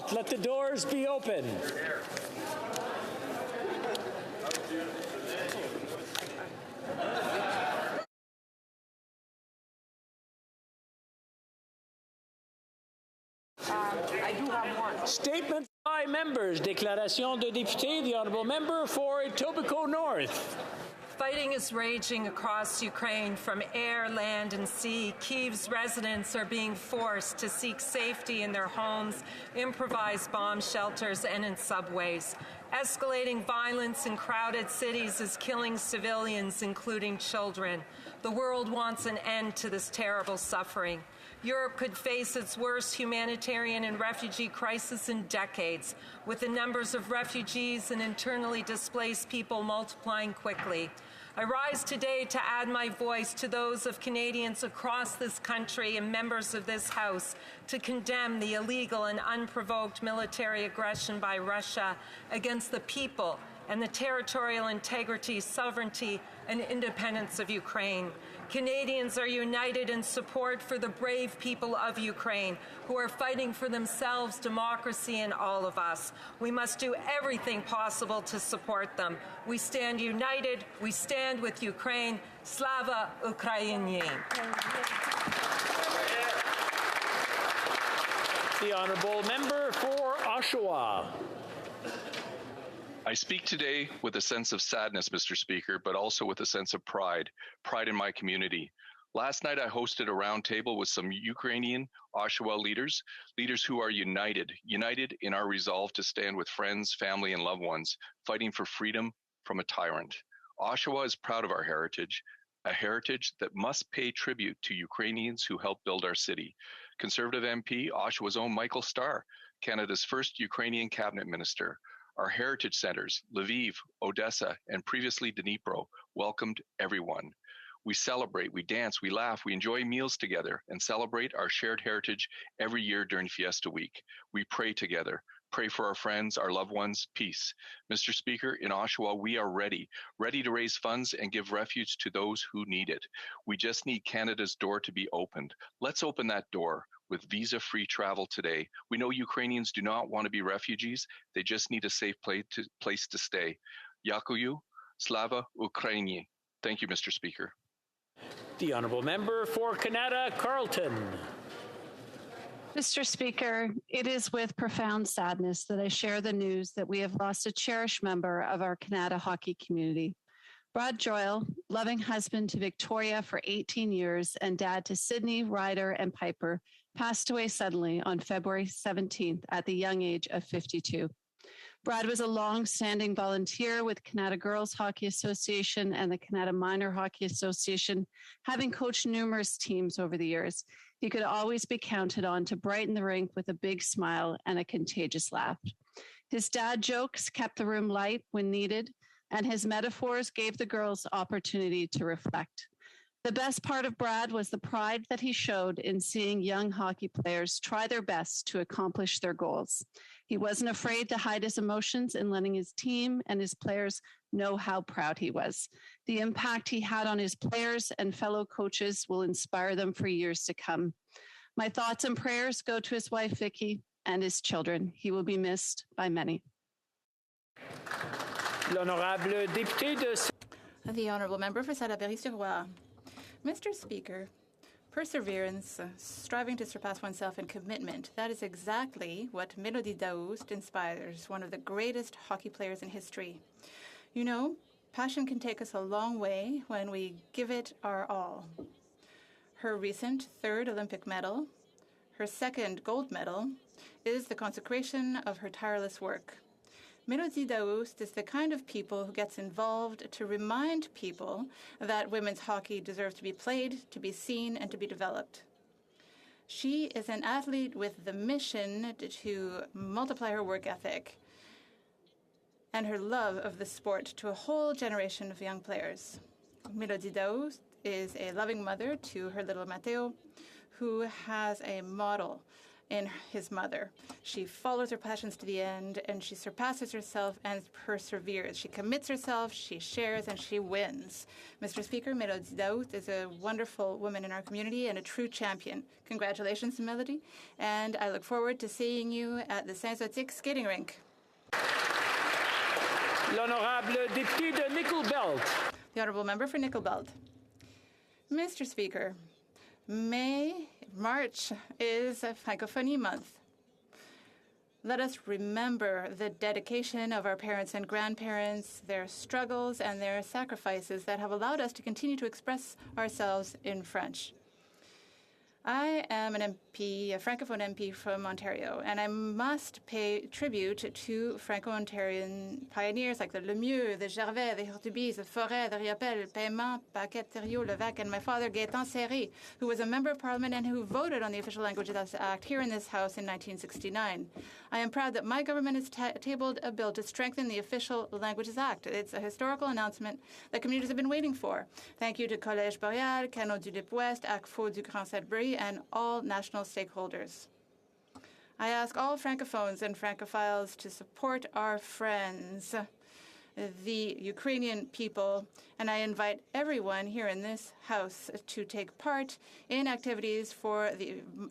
halt. Let the doors be open. I do have one. Statement by members. Déclaration de député. The honourable member for Etobicoke North. Fighting is raging across Ukraine from air, land, and sea. Kyiv's residents are being forced to seek safety in their homes, improvised bomb shelters, and in subways. Escalating violence in crowded cities is killing civilians, including children. The world wants an end to this terrible suffering. Europe could face its worst humanitarian and refugee crisis in decades, with the numbers of refugees and internally displaced people multiplying quickly. I rise today to add my voice to those of Canadians across this country and members of this House to condemn the illegal and unprovoked military aggression by Russia against the people and the territorial integrity, sovereignty, and independence of Ukraine. Canadians are united in support for the brave people of Ukraine who are fighting for themselves, democracy, and all of us. We must do everything possible to support them. We stand united. We stand with Ukraine. Slava Ukraini. The honourable member for Oshawa. I speak today with a sense of sadness, Mr. Speaker, but also with a sense of pride in my community. Last night, I hosted a roundtable with some Ukrainian Oshawa leaders who are united in our resolve to stand with friends, family, and loved ones, fighting for freedom from a tyrant. Oshawa is proud of our heritage, a heritage that must pay tribute to Ukrainians who helped build our city. Conservative MP, Oshawa's own Michael Starr, Canada's first Ukrainian cabinet minister. Our heritage centers, Lviv, Odessa, and previously Dnipro, welcomed everyone. We celebrate, we dance, we laugh, we enjoy meals together, and celebrate our shared heritage every year during Fiesta Week. We pray together, pray for our friends, our loved ones, peace. Mr. Speaker, in Oshawa, we are ready to raise funds and give refuge to those who need it. We just need Canada's door to be opened. Let's open that door. With visa-free travel today. We know Ukrainians do not want to be refugees. They just need a safe place to stay. Yakuyu, Slava Ukraini. Thank you, Mr. Speaker. The honourable member for Canada, Carleton. Mr. Speaker, it is with profound sadness that I share the news that we have lost a cherished member of our Canada hockey community. Brad Joyle, loving husband to Victoria for 18 years and dad to Sydney, Ryder, and Piper, passed away suddenly on February 17th at the young age of 52. Brad was a long-standing volunteer with Canada Girls Hockey Association and the Canada Minor Hockey Association, having coached numerous teams over the years. He could always be counted on to brighten the rink with a big smile and a contagious laugh. His dad jokes kept the room light when needed, and his metaphors gave the girls opportunity to reflect. The best part of Brad was the pride that he showed in seeing young hockey players try their best to accomplish their goals. He wasn't afraid to hide his emotions in letting his team and his players know how proud he was. The impact he had on his players and fellow coaches will inspire them for years to come. My thoughts and prayers go to his wife, Vicky, and his children. He will be missed by many. L'honorable député de... The honourable member for Salaberry-sur-Roi. Mr. Speaker, perseverance, striving to surpass oneself, and commitment. That is exactly what Mélodie Daoust inspires, one of the greatest hockey players in history. You know, passion can take us a long way when we give it our all. Her recent third Olympic medal, her second gold medal, is the consecration of her tireless work. Mélodie Daoust is the kind of people who gets involved to remind people that women's hockey deserves to be played, to be seen, and to be developed. She is an athlete with the mission to multiply her work ethic and her love of the sport to a whole generation of young players. Mélodie Daoust is a loving mother to her little Matteo, who has a model in his mother. She follows her passions to the end, and she surpasses herself and perseveres. She commits herself, she shares, and she wins. Mr. Speaker, Mélodie Daoust is a wonderful woman in our community and a true champion. Congratulations, Mélodie, and I look forward to seeing you at the Saint-Zotique skating rink. L'honorable député de Nickel-Belt. The Honourable Member for Nickel-Belt. Mr. Speaker, March is a Francophonie Month. Let us remember the dedication of our parents and grandparents, their struggles and their sacrifices that have allowed us to continue to express ourselves in French. I am an MP, a Francophone MP from Ontario, and I must pay tribute to Franco-Ontarian pioneers like the Lemieux, the Gervais, the Hurtubise, the Forêt, the Riopelle, Paiement, Paquette, Thériault, Levac, and my father, Gaétan Serré, who was a member of Parliament and who voted on the Official Languages Act here in this House in 1969. I am proud that my government has tabled a bill to strengthen the Official Languages Act. It's a historical announcement that communities have been waiting for. Thank you to Collège Boreal, Canot du Lip Ouest, ACFO du Grand Sudbury, and all national stakeholders. I ask all Francophones and Francophiles to support our friends, the Ukrainian people, and I invite everyone here in this House to take part in activities for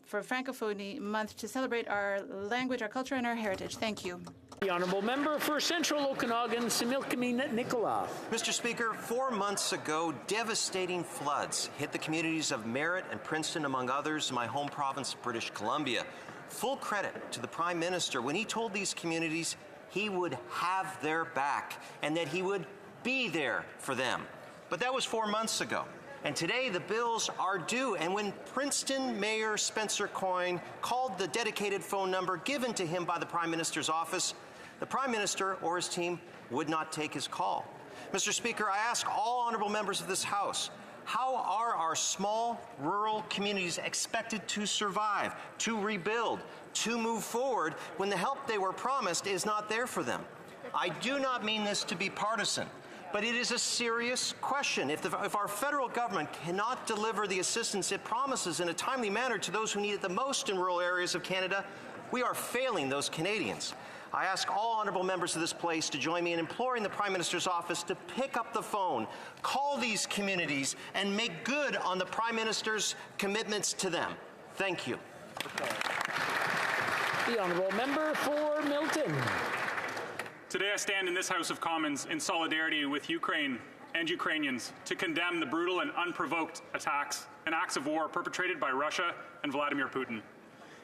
Francophonie Month to celebrate our language, our culture, and our heritage. Thank you. The Honourable Member for Central Okanagan, Similkameen Nicola. Mr. Speaker, 4 months ago, devastating floods hit the communities of Merritt and Princeton, among others, in my home province of British Columbia. Full credit to the Prime Minister when he told these communities he would have their back and that he would be there for them. But that was 4 months ago. And today the bills are due. And when Princeton Mayor Spencer Coyne called the dedicated phone number given to him by the Prime Minister's office, the Prime Minister or his team would not take his call. Mr. Speaker, I ask all honourable members of this House, how are our small rural communities expected to survive, to rebuild, to move forward when the help they were promised is not there for them? I do not mean this to be partisan, but it is a serious question. If our federal government cannot deliver the assistance it promises in a timely manner to those who need it the most in rural areas of Canada, we are failing those Canadians. I ask all honourable members of this place to join me in imploring the Prime Minister's office to pick up the phone, call these communities, and make good on the Prime Minister's commitments to them. Thank you. The Honourable Member for Milton. Today I stand in this House of Commons in solidarity with Ukraine and Ukrainians to condemn the brutal and unprovoked attacks and acts of war perpetrated by Russia and Vladimir Putin.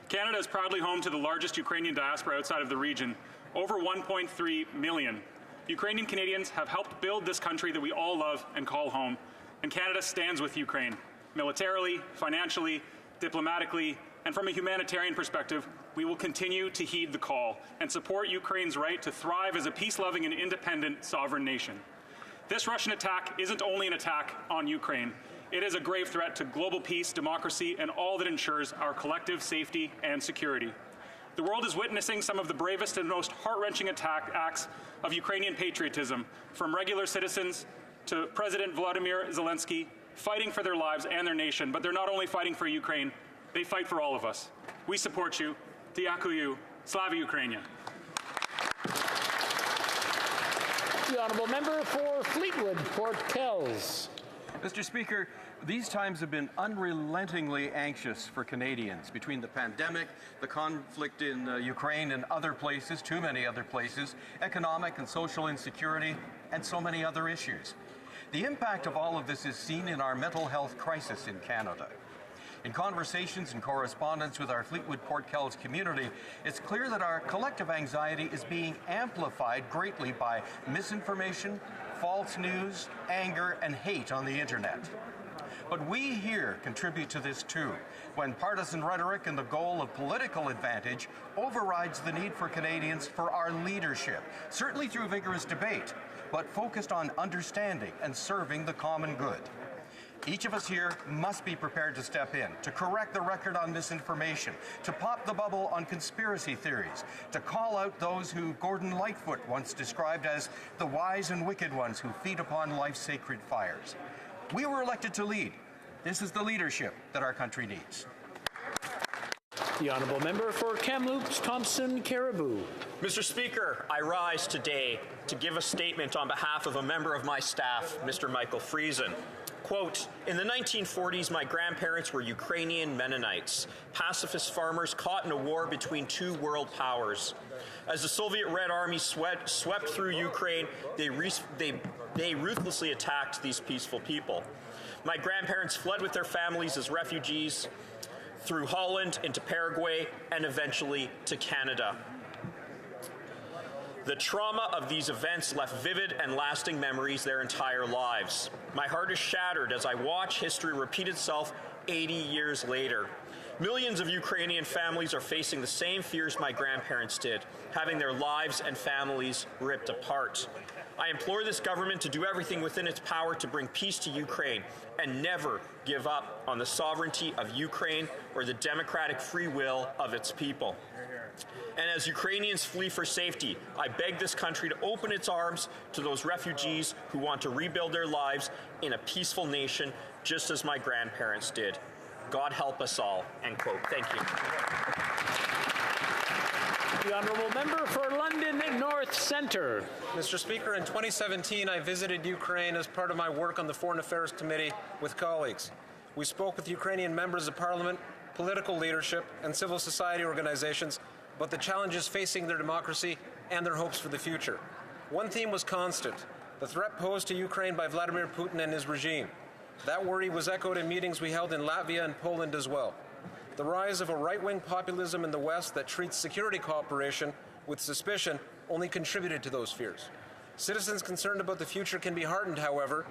Canada is proudly home to the largest Ukrainian diaspora outside of the region, over 1.3 million. Ukrainian Canadians have helped build this country that we all love and call home, and Canada stands with Ukraine, militarily, financially, diplomatically, and from a humanitarian perspective. We will continue to heed the call and support Ukraine's right to thrive as a peace-loving and independent sovereign nation. This Russian attack isn't only an attack on Ukraine. It is a grave threat to global peace, democracy, and all that ensures our collective safety and security. The world is witnessing some of the bravest and most heart-wrenching acts of Ukrainian patriotism, from regular citizens to President Volodymyr Zelensky, fighting for their lives and their nation. But they're not only fighting for Ukraine, they fight for all of us. We support you. Дякую. Slava Ukraine. The Honourable Member for Fleetwood, Port Kells. Mr. Speaker, these times have been unrelentingly anxious for Canadians. Between the pandemic, the conflict in Ukraine and other places, too many other places, economic and social insecurity, and so many other issues. The impact of all of this is seen in our mental health crisis in Canada. In conversations and correspondence with our Fleetwood Port Kells community, it's clear that our collective anxiety is being amplified greatly by misinformation, false news, anger, and hate on the internet. But we here contribute to this too, when partisan rhetoric and the goal of political advantage overrides the need for Canadians for our leadership, certainly through vigorous debate, but focused on understanding and serving the common good. Each of us here must be prepared to step in, to correct the record on misinformation, to pop the bubble on conspiracy theories, to call out those who Gordon Lightfoot once described as the wise and wicked ones who feed upon life's sacred fires. We were elected to lead. This is the leadership that our country needs. The honourable member for Kamloops Thompson Caribou. Mr. Speaker, I rise today to give a statement on behalf of a member of my staff, Mr. Michael Friesen. Quote, in the 1940s, my grandparents were Ukrainian Mennonites, pacifist farmers caught in a war between two world powers. As the Soviet Red Army swept through Ukraine, they ruthlessly attacked these peaceful people. My grandparents fled with their families as refugees through Holland into Paraguay and eventually to Canada. The trauma of these events left vivid and lasting memories their entire lives. My heart is shattered as I watch history repeat itself 80 years later. Millions of Ukrainian families are facing the same fears my grandparents did, having their lives and families ripped apart. I implore this government to do everything within its power to bring peace to Ukraine and never give up on the sovereignty of Ukraine or the democratic free will of its people. And as Ukrainians flee for safety, I beg this country to open its arms to those refugees who want to rebuild their lives in a peaceful nation, just as my grandparents did. God help us all, end quote. Thank you. The honourable member for London North Centre. Mr. Speaker, in 2017, I visited Ukraine as part of my work on the Foreign Affairs Committee with colleagues. We spoke with Ukrainian members of parliament, political leadership, and civil society organizations about the challenges facing their democracy and their hopes for the future. One theme was constant: the threat posed to Ukraine by Vladimir Putin and his regime. That worry was echoed in meetings we held in Latvia and Poland as well. The rise of a right-wing populism in the West that treats security cooperation with suspicion only contributed to those fears. Citizens concerned about the future can be heartened, however,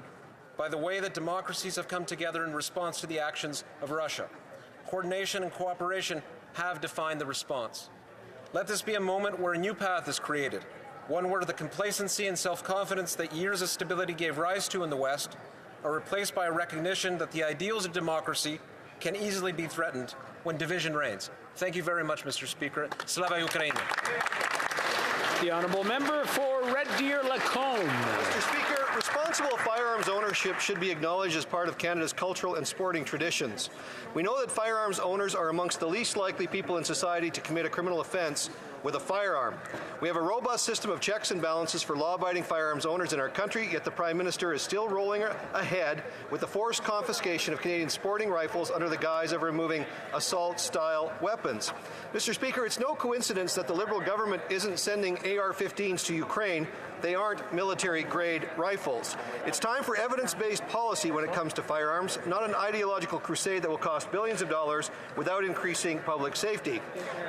by the way that democracies have come together in response to the actions of Russia. Coordination and cooperation have defined the response. Let this be a moment where a new path is created, one where the complacency and self-confidence that years of stability gave rise to in the West are replaced by a recognition that the ideals of democracy can easily be threatened when division reigns. Thank you very much, Mr. Speaker. Slava Ukraini. The honourable member for Red Deer Lacombe. Mr. Speaker, responsible firearms ownership should be acknowledged as part of Canada's cultural and sporting traditions. We know that firearms owners are amongst the least likely people in society to commit a criminal offence with a firearm. We have a robust system of checks and balances for law-abiding firearms owners in our country, yet the Prime Minister is still rolling ahead with the forced confiscation of Canadian sporting rifles under the guise of removing assault-style weapons. Mr. Speaker, it's no coincidence that the Liberal government isn't sending AR-15s to Ukraine. They aren't military-grade rifles. It's time for evidence-based policy when it comes to firearms, not an ideological crusade that will cost billions of dollars without increasing public safety.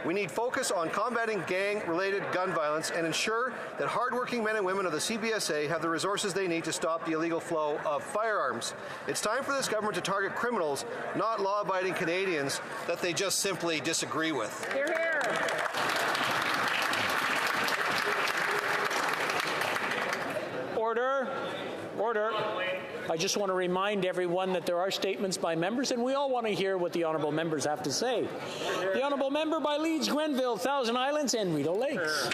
We need focus on combating gang-related gun violence and ensure that hardworking men and women of the CBSA have the resources they need to stop the illegal flow of firearms. It's time for this government to target criminals, not law-abiding Canadians that they just simply disagree with. Hear, hear. Order. Order. I just want to remind everyone that there are statements by members, and we all want to hear what the honourable members have to say. The honourable member by Leeds, Grenville, Thousand Islands, and Rideau Lakes.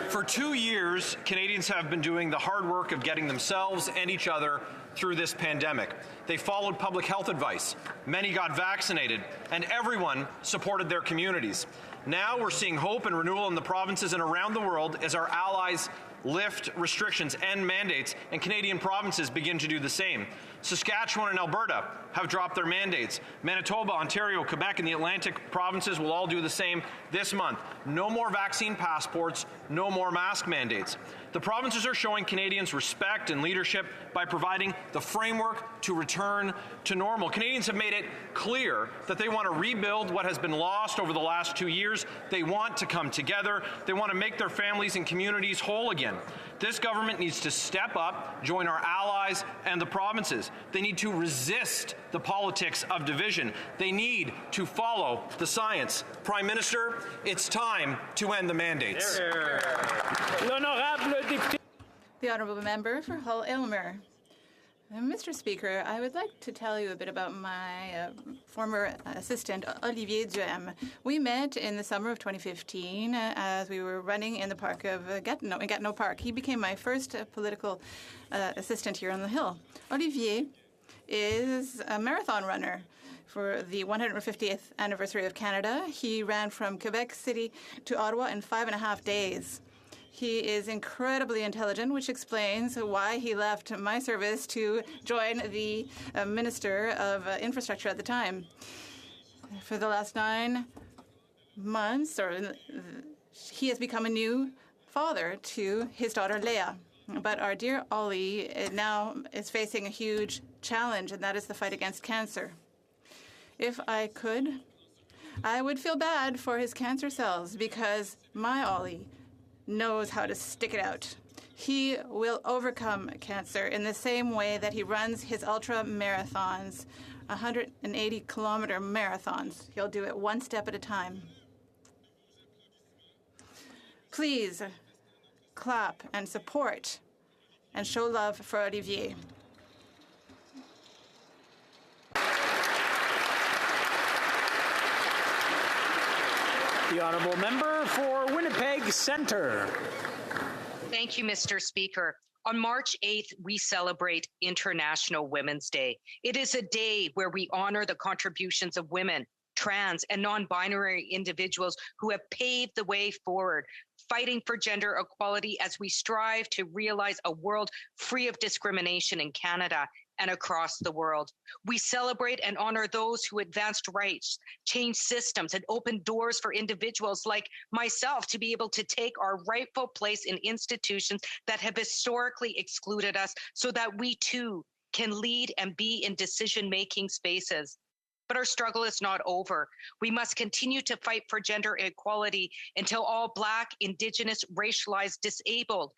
For 2 years, Canadians have been doing the hard work of getting themselves and each other through this pandemic. They followed public health advice. Many got vaccinated, and everyone supported their communities. Now we're seeing hope and renewal in the provinces and around the world as our allies lift restrictions and mandates, and Canadian provinces begin to do the same. Saskatchewan and Alberta have dropped their mandates. Manitoba, Ontario, Quebec, and the Atlantic provinces will all do the same this month. No more vaccine passports, no more mask mandates. The provinces are showing Canadians respect and leadership by providing the framework to return to normal. Canadians have made it clear that they want to rebuild what has been lost over the last 2 years. They want to come together. They want to make their families and communities whole again. This government needs to step up, join our allies and the provinces. They need to resist the politics of division. They need to follow the science. Prime Minister, it's time to end the mandates. The honourable member for Hull Aylmer. Mr. Speaker, I would like to tell you a bit about my former assistant, Olivier Duhem. We met in the summer of 2015 as we were running in the park of Gatineau Park. He became my first political assistant here on the Hill. Olivier is a marathon runner. For the 150th anniversary of Canada, he ran from Quebec City to Ottawa in 5.5 days. He is incredibly intelligent, which explains why he left my service to join the Minister of Infrastructure at the time. For the last 9 months, he has become a new father to his daughter, Leah. But our dear Ollie now is facing a huge challenge, and that is the fight against cancer. If I could, I would feel bad for his cancer cells because my Ollie knows how to stick it out. He will overcome cancer in the same way that he runs his ultra marathons, 180-kilometer marathons. He'll do it one step at a time. Please clap and support and show love for Olivier. The honourable member for Winnipeg Centre. Thank you, Mr. Speaker. On March 8th, we celebrate International Women's Day. It is a day where we honor the contributions of women, trans, and non-binary individuals who have paved the way forward, fighting for gender equality as we strive to realize a world free of discrimination in Canada and across the world. We celebrate and honor those who advanced rights, changed systems, and opened doors for individuals like myself to be able to take our rightful place in institutions that have historically excluded us so that we too can lead and be in decision-making spaces. But our struggle is not over. We must continue to fight for gender equality until all Black, Indigenous, racialized, disabled,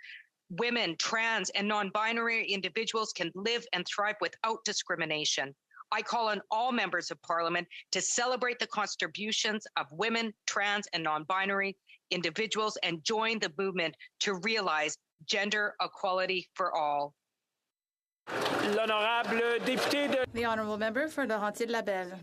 women, trans, and non-binary individuals can live and thrive without discrimination. I call on all members of Parliament to celebrate the contributions of women, trans, and non-binary individuals and join the movement to realize gender equality for all. L'honorable député de... The honourable member for Laurentides-Labelle.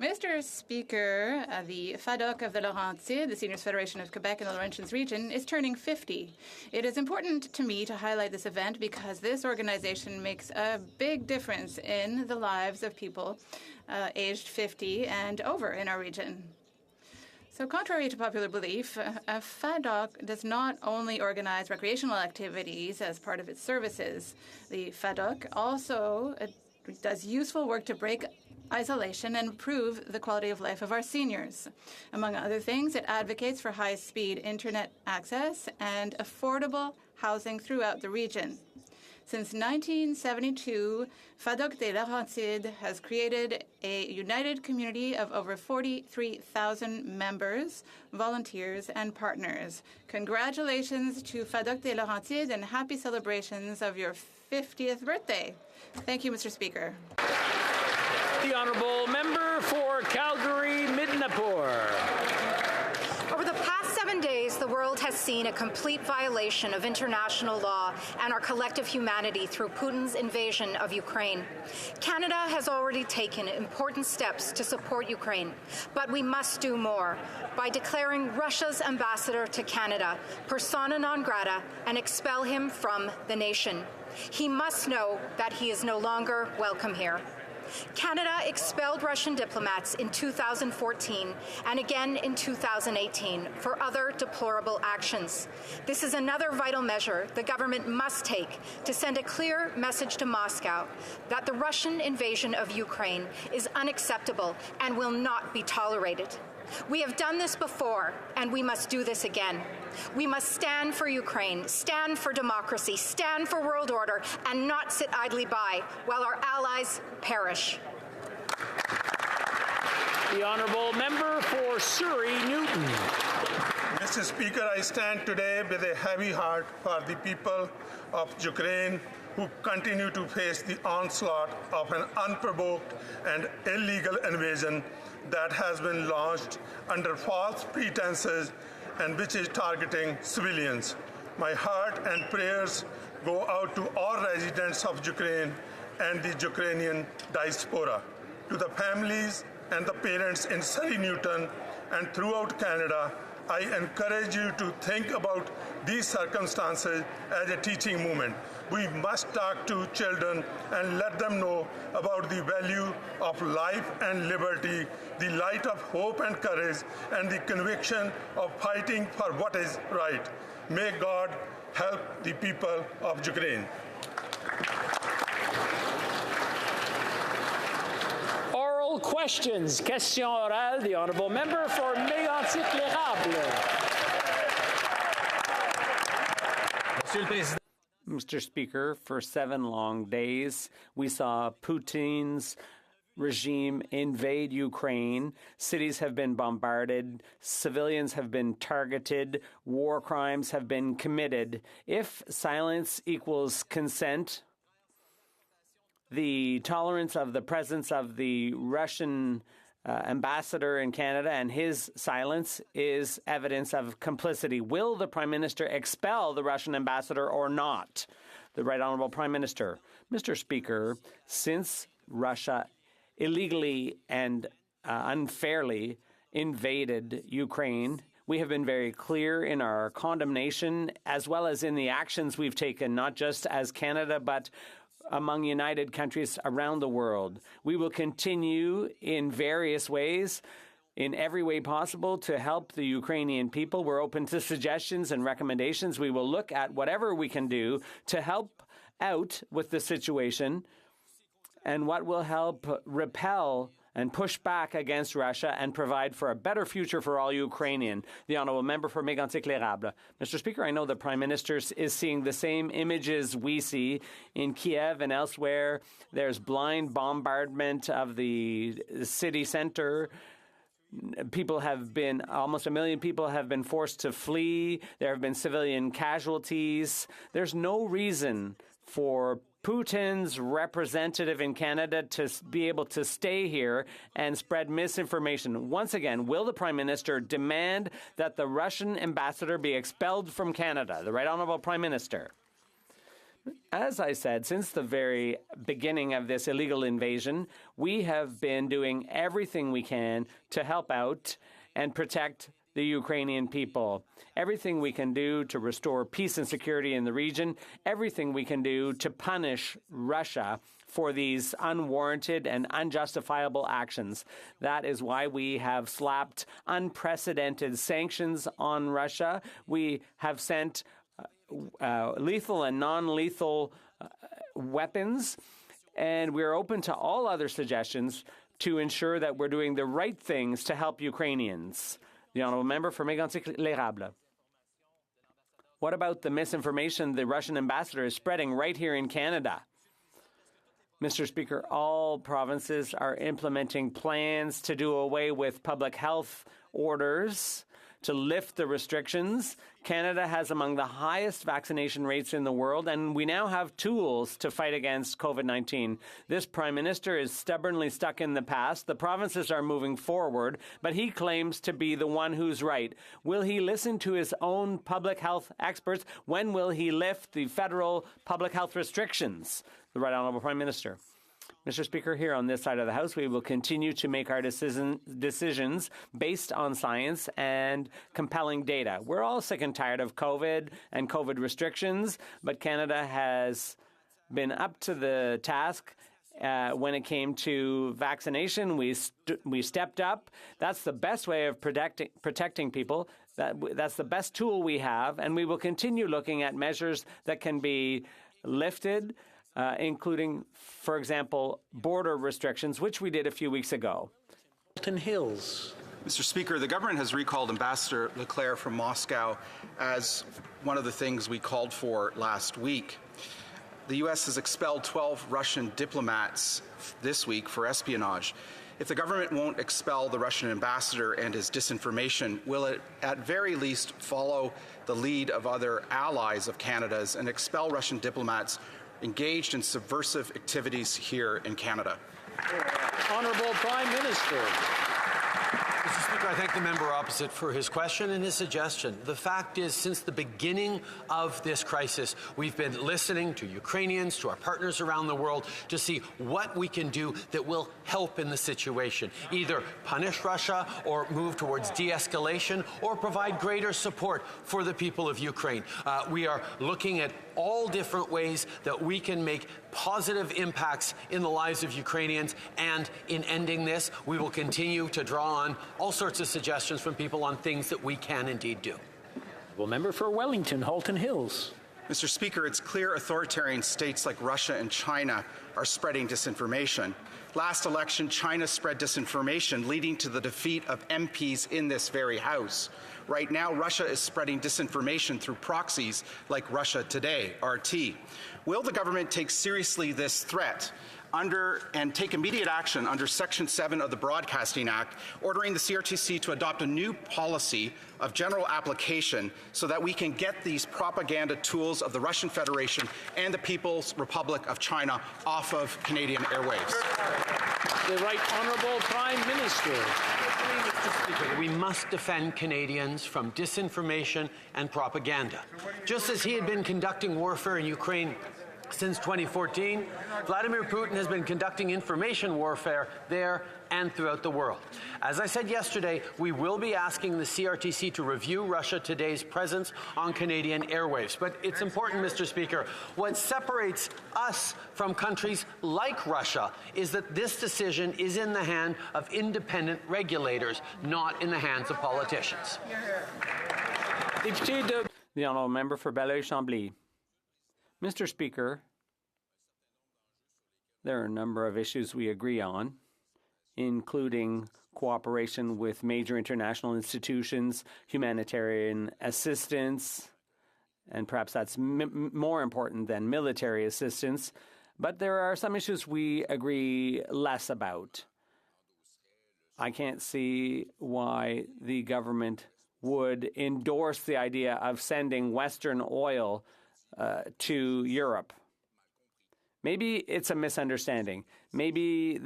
Mr. Speaker, the FADOC of the Laurentides, the Seniors Federation of Quebec and the Laurentians region, is turning 50. It is important to me to highlight this event because this organization makes a big difference in the lives of people aged 50 and over in our region. So contrary to popular belief, FADOC does not only organize recreational activities as part of its services. The FADOC also does useful work to break isolation and improve the quality of life of our seniors. Among other things, it advocates for high-speed internet access and affordable housing throughout the region. Since 1972, FADOC des Laurentides has created a united community of over 43,000 members, volunteers, and partners. Congratulations to FADOC des Laurentides and happy celebrations of your 50th birthday. Thank you, Mr. Speaker. The honourable member for Calgary-Midnapore. Over the past 7 days, the world has seen a complete violation of international law and our collective humanity through Putin's invasion of Ukraine. Canada has already taken important steps to support Ukraine, but we must do more by declaring Russia's ambassador to Canada persona non grata and expel him from the nation. He must know that he is no longer welcome here. Canada expelled Russian diplomats in 2014 and again in 2018 for other deplorable actions. This is another vital measure the government must take to send a clear message to Moscow that the Russian invasion of Ukraine is unacceptable and will not be tolerated. We have done this before, and we must do this again. We must stand for Ukraine, stand for democracy, stand for world order, and not sit idly by while our allies perish. The honourable member for Surrey-Newton. Mr. Speaker, I stand today with a heavy heart for the people of Ukraine who continue to face the onslaught of an unprovoked and illegal invasion that has been launched under false pretenses and which is targeting civilians. My heart and prayers go out to all residents of Ukraine and the Ukrainian diaspora, to the families and the parents in Surrey-Newton and throughout Canada I encourage you to think about these circumstances as a teaching moment. We must talk to children and let them know about the value of life and liberty, the light of hope and courage, and the conviction of fighting for what is right. May God help the people of Ukraine. Oral questions. Question orale. The honourable member for Mégantic-l'Érable. Mr. Speaker, for 7 long days, we saw Putin's regime invade Ukraine. Cities have been bombarded. Civilians have been targeted. War crimes have been committed. If silence equals consent, the tolerance of the presence of the Russian ambassador in Canada and his silence is evidence of complicity. Will the Prime Minister expel the Russian ambassador or not? The Right Honourable Prime Minister. Mr. Speaker, since Russia illegally and unfairly invaded Ukraine, we have been very clear in our condemnation as well as in the actions we've taken, not just as Canada, but among united countries around the world. We will continue in various ways, in every way possible, to help the Ukrainian people. We're open to suggestions and recommendations. We will look at whatever we can do to help out with the situation and what will help repel and push back against Russia and provide for a better future for all Ukrainian. The honourable member for Mégantic-l'Érable. Mr. Speaker, I know the Prime Minister is seeing the same images we see in Kiev and elsewhere. There's blind bombardment of the city centre. People have been, almost 1 million people have been forced to flee. There have been civilian casualties. There's no reason for Putin's representative in Canada to be able to stay here and spread misinformation. Once again, will the Prime Minister demand that the Russian ambassador be expelled from Canada? The Right Honourable Prime Minister. As I said, since the very beginning of this illegal invasion, we have been doing everything we can to help out and protect the Ukrainian people. Everything we can do to restore peace and security in the region, everything we can do to punish Russia for these unwarranted and unjustifiable actions. That is why we have slapped unprecedented sanctions on Russia. We have sent lethal and non-lethal weapons, and we're open to all other suggestions to ensure that we're doing the right things to help Ukrainians. The honourable member for Mégantic-l'Érable. What about the misinformation the Russian ambassador is spreading right here in Canada? Mr. Speaker, all provinces are implementing plans to do away with public health orders, to lift the restrictions. Canada has among the highest vaccination rates in the world, and we now have tools to fight against COVID-19. This Prime Minister is stubbornly stuck in the past. The provinces are moving forward, but he claims to be the one who's right. Will he listen to his own public health experts? When will he lift the federal public health restrictions? The Right Honourable Prime Minister. Mr. Speaker, here on this side of the House, we will continue to make our decisions based on science and compelling data. We're all sick and tired of COVID and COVID restrictions, but Canada has been up to the task when it came to vaccination. We stepped up. That's the best way of protecting people. That's the best tool we have, and we will continue looking at measures that can be lifted, including, for example, border restrictions, which we did a few weeks ago. Milton Hills. Mr. Speaker, the government has recalled Ambassador Leclerc from Moscow as one of the things we called for last week. The U.S. has expelled 12 Russian diplomats this week for espionage. If the government won't expel the Russian ambassador and his disinformation, will it at very least follow the lead of other allies of Canada's and expel Russian diplomats engaged in subversive activities here in Canada? Honourable Prime Minister. Mr. Speaker, I thank the member opposite for his question and his suggestion. The fact is, since the beginning of this crisis, we've been listening to Ukrainians, to our partners around the world, to see what we can do that will help in the situation. Either punish Russia or move towards de-escalation or provide greater support for the people of Ukraine. We are looking at all different ways that we can make positive impacts in the lives of Ukrainians, and in ending this, we will continue to draw on all sorts of suggestions from people on things that we can indeed do. Well, member for Wellington, Halton Hills. Mr. Speaker, it's clear authoritarian states like Russia and China are spreading disinformation. Last election, China spread disinformation, leading to the defeat of MPs in this very House. Right now, Russia is spreading disinformation through proxies like Russia Today, RT. Will the government take seriously this threat and take immediate action under Section 7 of the Broadcasting Act, ordering the CRTC to adopt a new policy of general application so that we can get these propaganda tools of the Russian Federation and the People's Republic of China off of Canadian airwaves? The Right Honourable Prime Minister. Mr. Speaker, we must defend Canadians from disinformation and propaganda. Just as he had been conducting warfare in Ukraine since 2014, Vladimir Putin has been conducting information warfare there and throughout the world. As I said yesterday, we will be asking the CRTC to review Russia Today's presence on Canadian airwaves. But it's important, Mr. Speaker, what separates us from countries like Russia is that this decision is in the hand of independent regulators, not in the hands of politicians. The honourable member for Belleuil-Chambly. Mr. Speaker, there are a number of issues we agree on, including cooperation with major international institutions, humanitarian assistance, and perhaps that's more important than military assistance. But there are some issues we agree less about. I can't see why the government would endorse the idea of sending Western oil to Europe. Maybe it's a misunderstanding. Maybe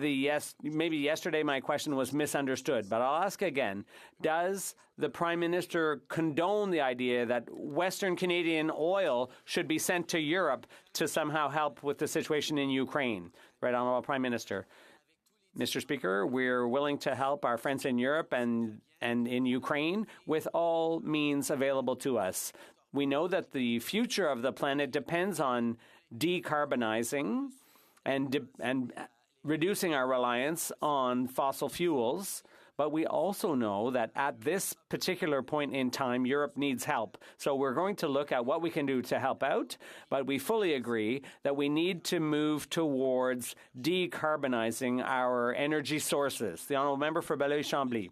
yesterday my question was misunderstood, but I'll ask again. Does the Prime Minister condone the idea that Western Canadian oil should be sent to Europe to somehow help with the situation in Ukraine? Right, Honourable Prime Minister. Mr. Speaker, we're willing to help our friends in Europe and in Ukraine with all means available to us. We know that the future of the planet depends on decarbonizing and reducing our reliance on fossil fuels, but we also know that at this particular point in time, Europe needs help. So we're going to look at what we can do to help out, but we fully agree that we need to move towards decarbonizing our energy sources. The honourable member for Belleuil-Chambly.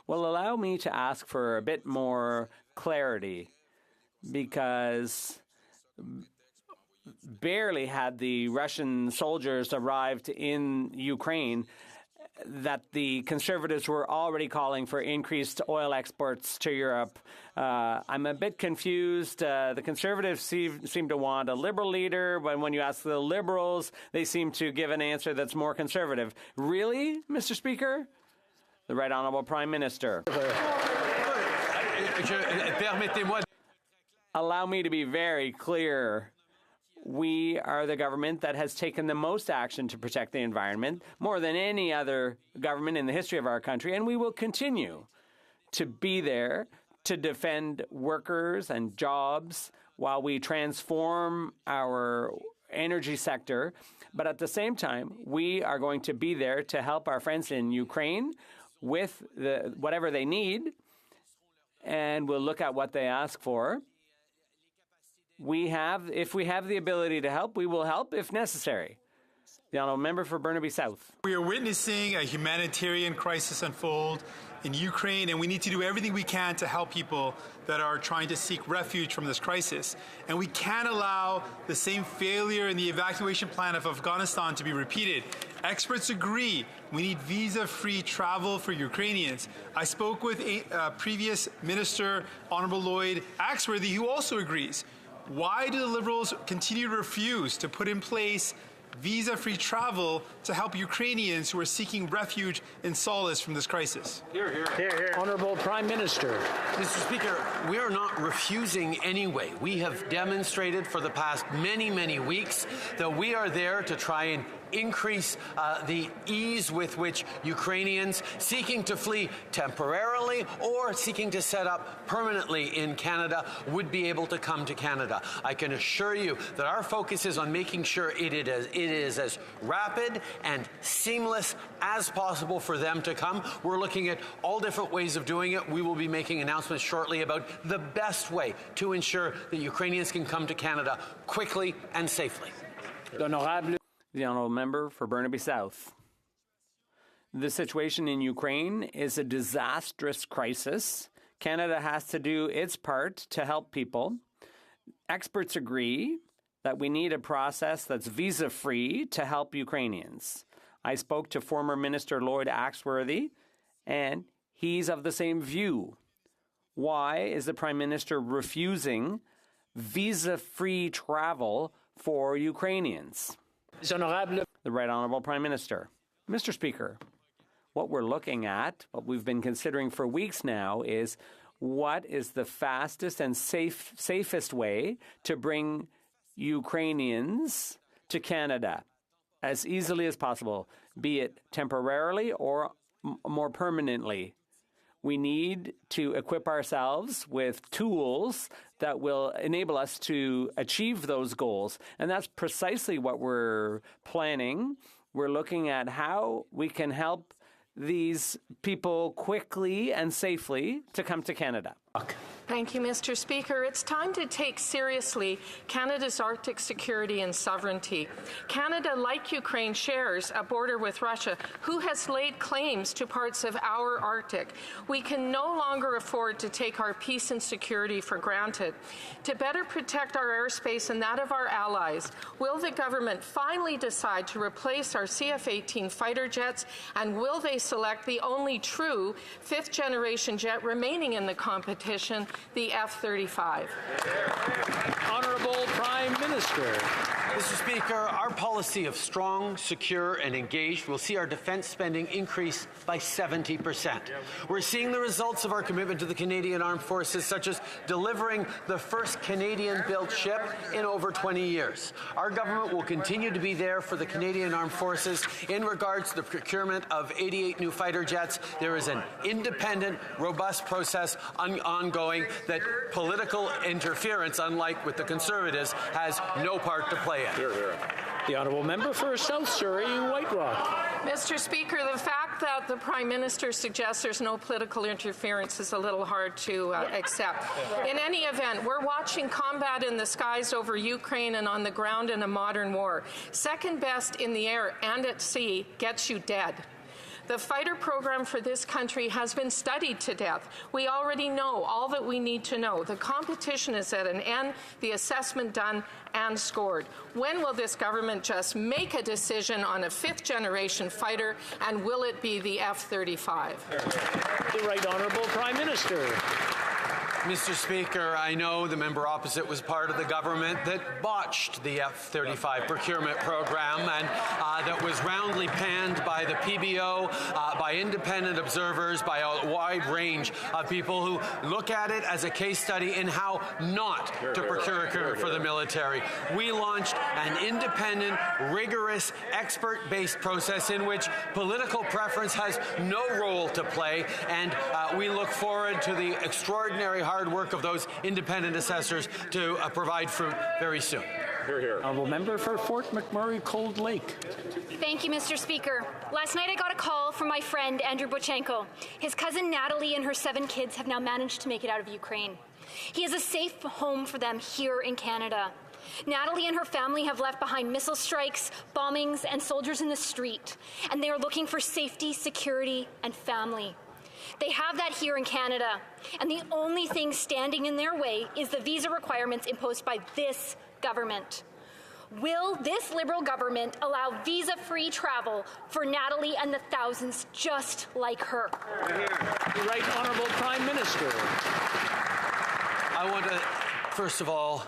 Well, allow me to ask for a bit more clarity, because barely had the Russian soldiers arrived in Ukraine that the Conservatives were already calling for increased oil exports to Europe. I'm a bit confused. The Conservatives seem to want a Liberal leader, but when you ask the Liberals, they seem to give an answer that's more conservative. Really, Mr. Speaker? The Right Honourable Prime Minister. Allow me to be very clear. We are the government that has taken the most action to protect the environment, more than any other government in the history of our country, and we will continue to be there to defend workers and jobs while we transform our energy sector. But at the same time, we are going to be there to help our friends in Ukraine with whatever they need, and we'll look at what they ask for. If we have the ability to help, we will help if necessary. The honourable member for Burnaby South. We are witnessing a humanitarian crisis unfold in Ukraine, and we need to do everything we can to help people that are trying to seek refuge from this crisis. And we can't allow the same failure in the evacuation plan of Afghanistan to be repeated. Experts agree we need visa-free travel for Ukrainians. I spoke with previous Minister, Honourable Lloyd Axworthy, who also agrees. Why do the Liberals continue to refuse to put in place visa-free travel to help Ukrainians who are seeking refuge and solace from this crisis. Hear, hear. Hear, hear. Honourable Prime Minister. Mr. Speaker, we are not refusing anyway. We have demonstrated for the past many weeks that we are there to try and increase the ease with which Ukrainians seeking to flee temporarily or seeking to set up permanently in Canada would be able to come to Canada. I can assure you that our focus is on making sure it is as rapid and seamless as possible for them to come. We're looking at all different ways of doing it. We will be making announcements shortly about the best way to ensure that Ukrainians can come to Canada quickly and safely. The honourable member for Burnaby South. The situation in Ukraine is a disastrous crisis. Canada has to do its part to help people. Experts agree that we need a process that's visa-free to help Ukrainians. I spoke to former Minister Lloyd Axworthy, and he's of the same view. Why is the Prime Minister refusing visa-free travel for Ukrainians? The Right Honourable Prime Minister. Mr. Speaker, what we're looking at, what we've been considering for weeks now, is what is the fastest and safest way to bring Ukrainians to Canada as easily as possible, be it temporarily or more permanently. We need to equip ourselves with tools that will enable us to achieve those goals. And that's precisely what we're planning. We're looking at how we can help these people quickly and safely to come to Canada. Thank you, Mr. Speaker. It's time to take seriously Canada's Arctic security and sovereignty. Canada, like Ukraine, shares a border with Russia, who has laid claims to parts of our Arctic. We can no longer afford to take our peace and security for granted. To better protect our airspace and that of our allies, will the government finally decide to replace our CF-18 fighter jets, and will they select the only true fifth-generation jet remaining in the competition, the F-35. Honourable Prime Minister. Mr. Speaker, our policy of strong, secure, and engaged will see our defence spending increase by 70%. We're seeing the results of our commitment to the Canadian Armed Forces, such as delivering the first Canadian-built ship in over 20 years. Our government will continue to be there for the Canadian Armed Forces in regards to the procurement of 88 new fighter jets. There is an independent, robust process ongoing that political interference, unlike with the Conservatives, has no part to play in. The Honourable Member for South Surrey, White Rock. Mr. Speaker, the fact that the Prime Minister suggests there's no political interference is a little hard to accept. In any event, we're watching combat in the skies over Ukraine and on the ground in a modern war. Second best in the air and at sea gets you dead. The fighter program for this country has been studied to death. We already know all that we need to know. The competition is at an end, the assessment done and scored. When will this government just make a decision on a fifth-generation fighter, and will it be the F-35? The Right Honourable Prime Minister. Mr. Speaker, I know the member opposite was part of the government that botched the F-35 procurement program and that was roundly panned by the PBO, by independent observers, by a wide range of people who look at it as a case study in how not to procure equipment for the military. We launched an independent, rigorous, expert-based process in which political preference has no role to play, and we look forward to the extraordinary hard work of those independent assessors to provide fruit very soon. Honourable Member for Fort McMurray Cold Lake. Thank you, Mr. Speaker. Last night I got a call from my friend Andrew Bochenko. His cousin Natalie and her 7 kids have now managed to make it out of Ukraine. He has a safe home for them here in Canada. Natalie and her family have left behind missile strikes, bombings, and soldiers in the street, and they are looking for safety, security, and family. They have that here in Canada, and the only thing standing in their way is the visa requirements imposed by this government. Will this Liberal government allow visa-free travel for Natalie and the thousands just like her? The Right Honourable Prime Minister. I want to First of all,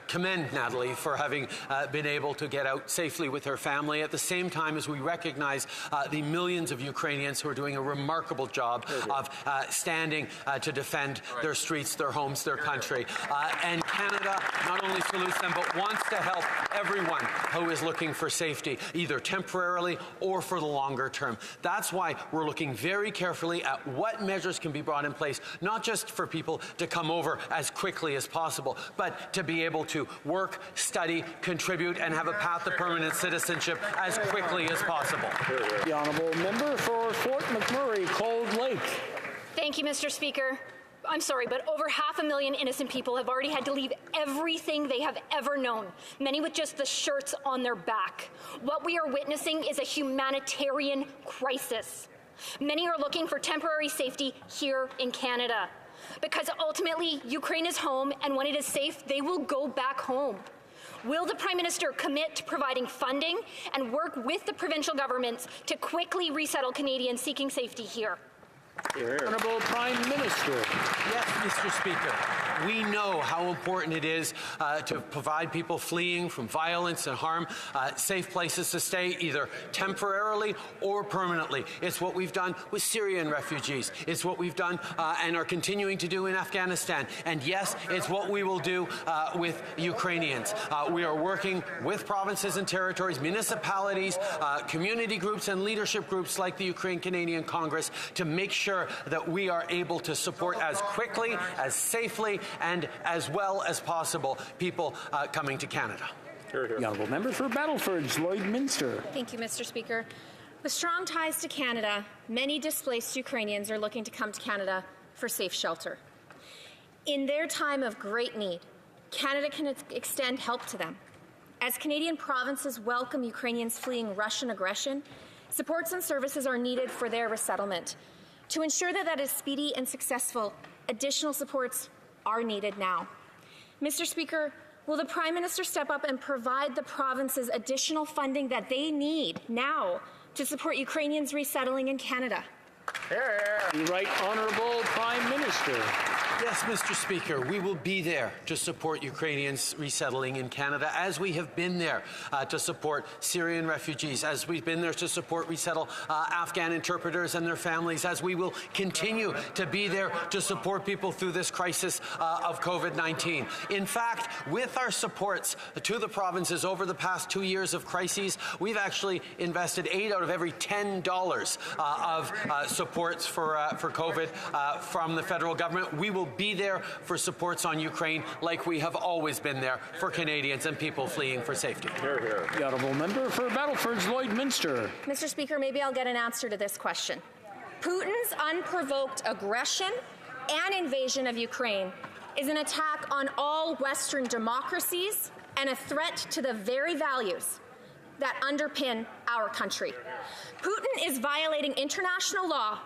commend Natalie for having been able to get out safely with her family at the same time as we recognize the millions of Ukrainians who are doing a remarkable job of standing to defend their streets, their homes, their country. And Canada not only salutes them, but wants to help everyone who is looking for safety, either temporarily or for the longer term. That's why we're looking very carefully at what measures can be brought in place, not just for people to come over as quickly as possible, but to be able to work, study, contribute, and have a path to permanent citizenship as quickly as possible. The honourable member for Fort McMurray, Cold Lake. Thank you, Mr. Speaker. I'm sorry, but over 500,000 innocent people have already had to leave everything they have ever known, many with just the shirts on their back. What we are witnessing is a humanitarian crisis. Many are looking for temporary safety here in Canada, because ultimately Ukraine is home, and when it is safe, they will go back home. Will the Prime Minister commit to providing funding and work with the provincial governments to quickly resettle Canadians seeking safety here? Honourable Prime Minister. Yes, Mr. Speaker. We know how important it is to provide people fleeing from violence and harm safe places to stay, either temporarily or permanently. It's what we've done with Syrian refugees. It's what we've done and are continuing to do in Afghanistan. And yes, it's what we will do with Ukrainians. We are working with provinces and territories, municipalities, community groups, and leadership groups like the Ukraine-Canadian Congress to make sure that we are able to support as quickly, as safely, and as well as possible people coming to Canada. The honourable member for Battleford's Lloydminster. Thank you, Mr. Speaker. With strong ties to Canada, many displaced Ukrainians are looking to come to Canada for safe shelter. In their time of great need, Canada can extend help to them. As Canadian provinces welcome Ukrainians fleeing Russian aggression, supports and services are needed for their resettlement. To ensure that that is speedy and successful, additional supports are needed now. Mr. Speaker, will the Prime Minister step up and provide the provinces additional funding that they need now to support Ukrainians resettling in Canada? The Right Honourable Prime Minister. Yes, Mr. Speaker, we will be there to support Ukrainians resettling in Canada, as we have been there to support Syrian refugees, as we've been there to support resettle Afghan interpreters and their families, as we will continue to be there to support people through this crisis of COVID-19. In fact, with our supports to the provinces over the past 2 years of crises, we've actually invested 8 out of every $10 of supports for COVID from the federal government. We will be there for supports on Ukraine like we have always been there for Canadians and people fleeing for safety. The honourable member for Battleford's Lloydminster. Mr. Speaker, maybe I'll get an answer to this question. Putin's unprovoked aggression and invasion of Ukraine is an attack on all Western democracies and a threat to the very values that underpin our country. Putin is violating international law.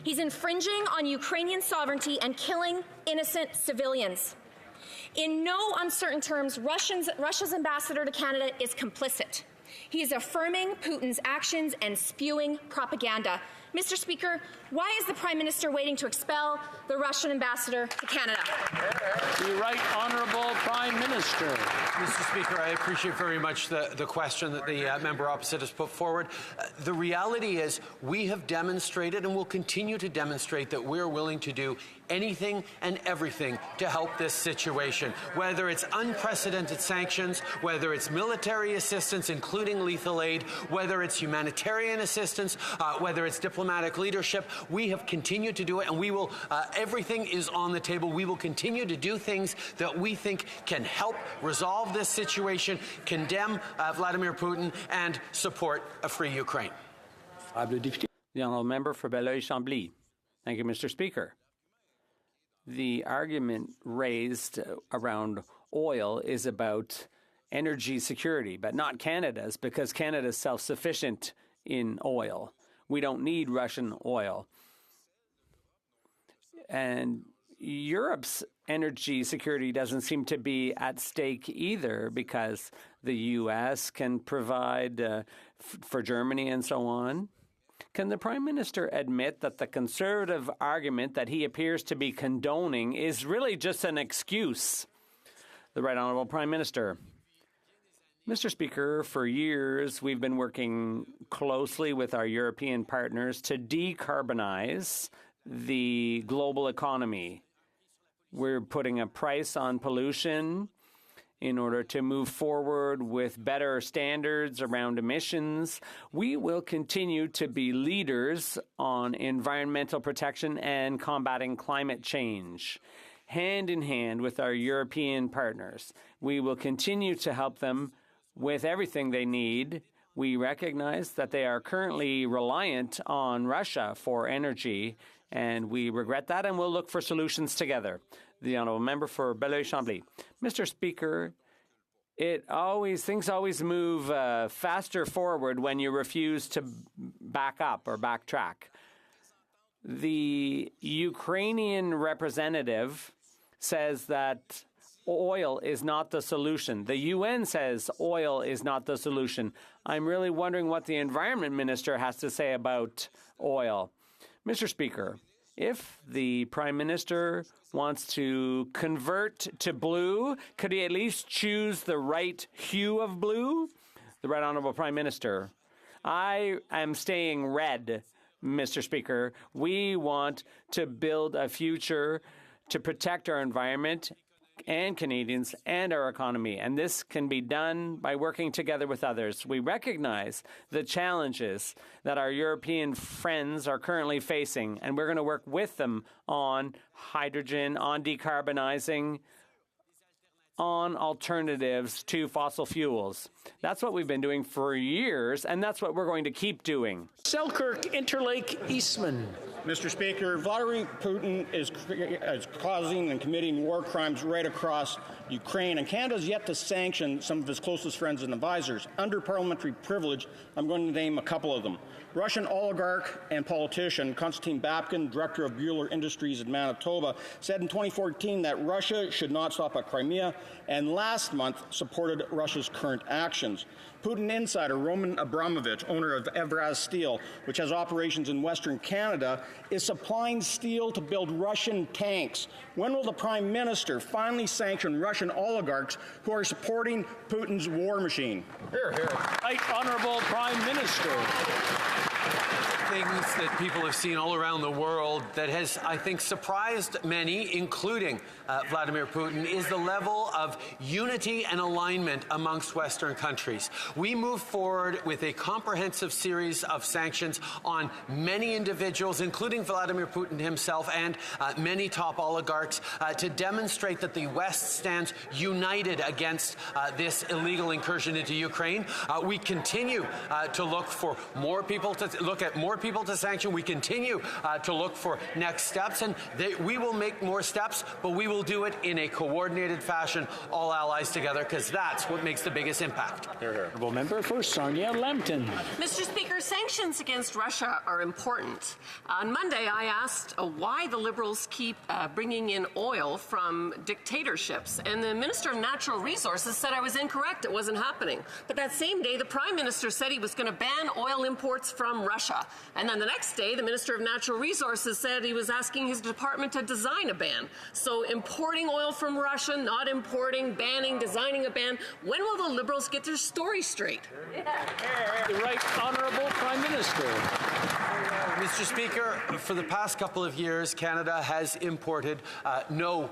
He's infringing on Ukrainian sovereignty and killing innocent civilians. In no uncertain terms, Russia's ambassador to Canada is complicit. He is affirming Putin's actions and spewing propaganda. Mr. Speaker, why is the Prime Minister waiting to expel the Russian ambassador to Canada? The Right Honourable Prime Minister. Mr. Speaker, I appreciate very much the question that the member opposite has put forward. The reality is we have demonstrated and will continue to demonstrate that we're willing to do anything and everything to help this situation, whether it's unprecedented sanctions, whether it's military assistance, including lethal aid, whether it's humanitarian assistance, whether it's diplomatic leadership. We have continued to do it, and we will, everything is on the table. We will continue to do things that we think can help resolve this situation, condemn Vladimir Putin, and support a free Ukraine. The honourable member for Belleuil-Chambly. Thank you, Mr. Speaker. The argument raised around oil is about energy security, but not Canada's, because Canada is self-sufficient in oil. We don't need Russian oil. And Europe's energy security doesn't seem to be at stake either, because the U.S. can provide for Germany and so on. Can the Prime Minister admit that the Conservative argument that he appears to be condoning is really just an excuse? The Right Honourable Prime Minister. Mr. Speaker, for years we've been working closely with our European partners to decarbonize the global economy. We're putting a price on pollution in order to move forward with better standards around emissions. We will continue to be leaders on environmental protection and combating climate change. Hand in hand with our European partners, we will continue to help them with everything they need. We recognize that they are currently reliant on Russia for energy, and we regret that, and we'll look for solutions together. The Honourable Member for Belleuil-Chambly. Mr. Speaker, things always move faster forward when you refuse to back up or backtrack. The Ukrainian representative says that oil is not the solution. The UN says oil is not the solution. I'm really wondering what the Environment Minister has to say about oil. Mr. Speaker, if the Prime Minister wants to convert to blue, could he at least choose the right hue of blue? The Right Honourable Prime Minister. I am staying red, Mr. Speaker. We want to build a future to protect our environment and Canadians and our economy. And this can be done by working together with others. We recognize the challenges that our European friends are currently facing, and we're going to work with them on hydrogen, on decarbonizing, on alternatives to fossil fuels. That's what we've been doing for years, and that's what we're going to keep doing. Selkirk, Interlake, Eastman. Mr. Speaker, Vladimir Putin is causing and committing war crimes right across Ukraine, and Canada has yet to sanction some of his closest friends and advisors. Under parliamentary privilege, I'm going to name a couple of them. Russian oligarch and politician Konstantin Babkin, director of Buehler Industries in Manitoba, said in 2014 that Russia should not stop at Crimea, and last month supported Russia's current actions. Putin insider Roman Abramovich, owner of Evraz Steel, which has operations in Western Canada, is supplying steel to build Russian tanks. When will the Prime Minister finally sanction Russian oligarchs who are supporting Putin's war machine? Hear, hear. Right Honourable Prime Minister. Things that people have seen all around the world that has, I think, surprised many, including Vladimir Putin, is the level of unity and alignment amongst Western countries. We move forward with a comprehensive series of sanctions on many individuals, including Vladimir Putin himself and many top oligarchs, to demonstrate that the West stands united against this illegal incursion into Ukraine. We continue to look for more people to sanction. We continue to look for next steps, and we will make more steps, but we will do it in a coordinated fashion, all allies together, because that's what makes the biggest impact. Honourable Member for Sarnia-Lambton. Mr. Speaker, sanctions against Russia are important. On Monday, I asked why the Liberals keep bringing in oil from dictatorships, and the Minister of Natural Resources said I was incorrect. It wasn't happening. But that same day, the Prime Minister said he was going to ban oil imports from Russia. And then the next day, the Minister of Natural Resources said he was asking his department to design a ban. So importing oil from Russia, not importing, banning, designing a ban. When will the Liberals get their story straight? The Right Honourable Prime Minister. Mr. Speaker, for the past couple of years, Canada has imported no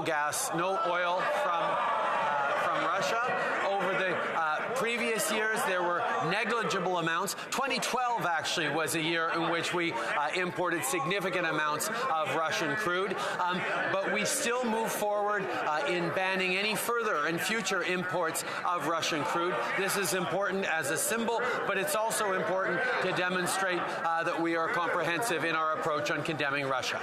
gas, no oil from Russia. Over the previous years, there were negligible amounts. 2012 actually was a year in which we imported significant amounts of Russian crude, but we still move forward in banning any further and future imports of Russian crude. This is important as a symbol, but it's also important to demonstrate that we are comprehensive in our approach on condemning Russia.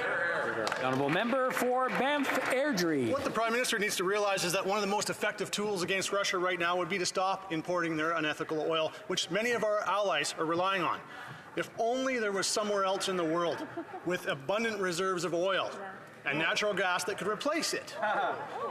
Honourable Member for Banff Airdrie. What the Prime Minister needs to realize is that one of the most effective tools against Russia right now would be to stop importing their unethical oil, which many of our allies are relying on. If only there was somewhere else in the world with abundant reserves of oil and natural gas that could replace it.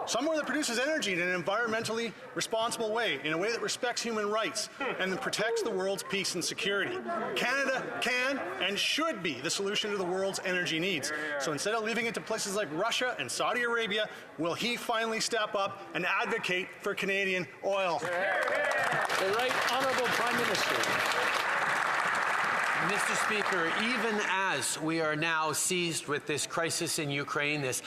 Somewhere that produces energy in an environmentally responsible way, in a way that respects human rights and that protects the world's peace and security. Canada can and should be the solution to the world's energy needs. So instead of leaving it to places like Russia and Saudi Arabia, will he finally step up and advocate for Canadian oil? The Right Honourable Prime Minister. Mr. Speaker, even as we are now seized with this crisis in Ukraine, this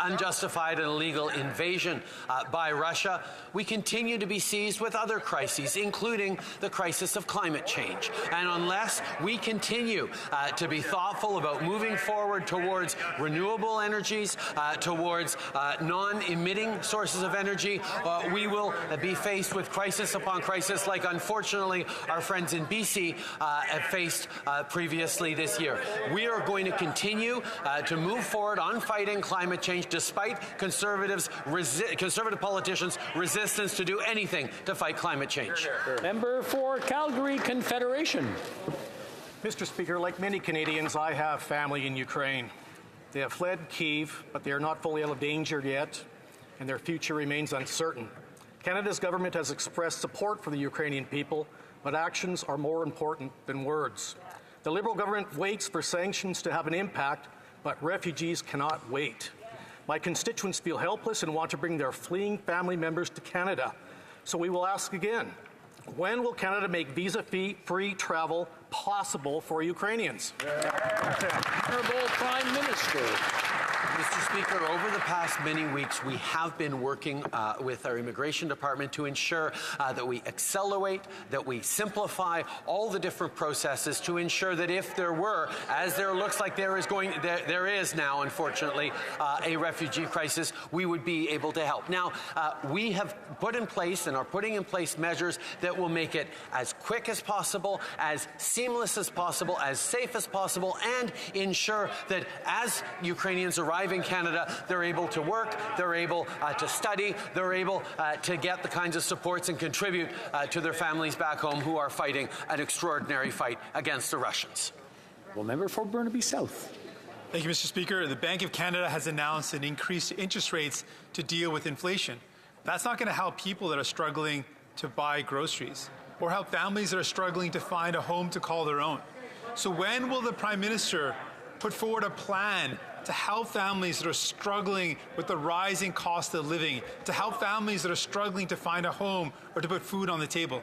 unjustified and illegal invasion by Russia, we continue to be seized with other crises, including the crisis of climate change. And unless we continue to be thoughtful about moving forward towards renewable energies, towards non-emitting sources of energy, we will be faced with crisis upon crisis like, unfortunately, our friends in BC have faced previously this year. We are going to continue to move forward on fighting climate change despite conservative politicians' resistance to do anything to fight climate change. Member for Calgary Confederation. Mr. Speaker, like many Canadians, I have family in Ukraine. They have fled Kyiv, but they are not fully out of danger yet, and their future remains uncertain. Canada's government has expressed support for the Ukrainian people, but actions are more important than words. The Liberal government waits for sanctions to have an impact, but refugees cannot wait. My constituents feel helpless and want to bring their fleeing family members to Canada. So we will ask again, when will Canada make visa-free travel possible for Ukrainians? Honourable Prime Minister. Mr. Speaker, over the past many weeks, we have been working with our immigration department to ensure that we accelerate, that we simplify all the different processes to ensure that if there were, as there looks like there is now, unfortunately, a refugee crisis, we would be able to help. Now, we have put in place and are putting in place measures that will make it as quick as possible, as seamless as possible, as safe as possible, and ensure that as Ukrainians arrive in Canada, they're able to work, they're able to study, they're able to get the kinds of supports and contribute to their families back home who are fighting an extraordinary fight against the Russians. Well, member for Burnaby South. Thank you, Mr. Speaker. The Bank of Canada has announced an increase to interest rates to deal with inflation. That's not going to help people that are struggling to buy groceries or help families that are struggling to find a home to call their own. So when will the Prime Minister put forward a plan to help families that are struggling with the rising cost of living, to help families that are struggling to find a home or to put food on the table?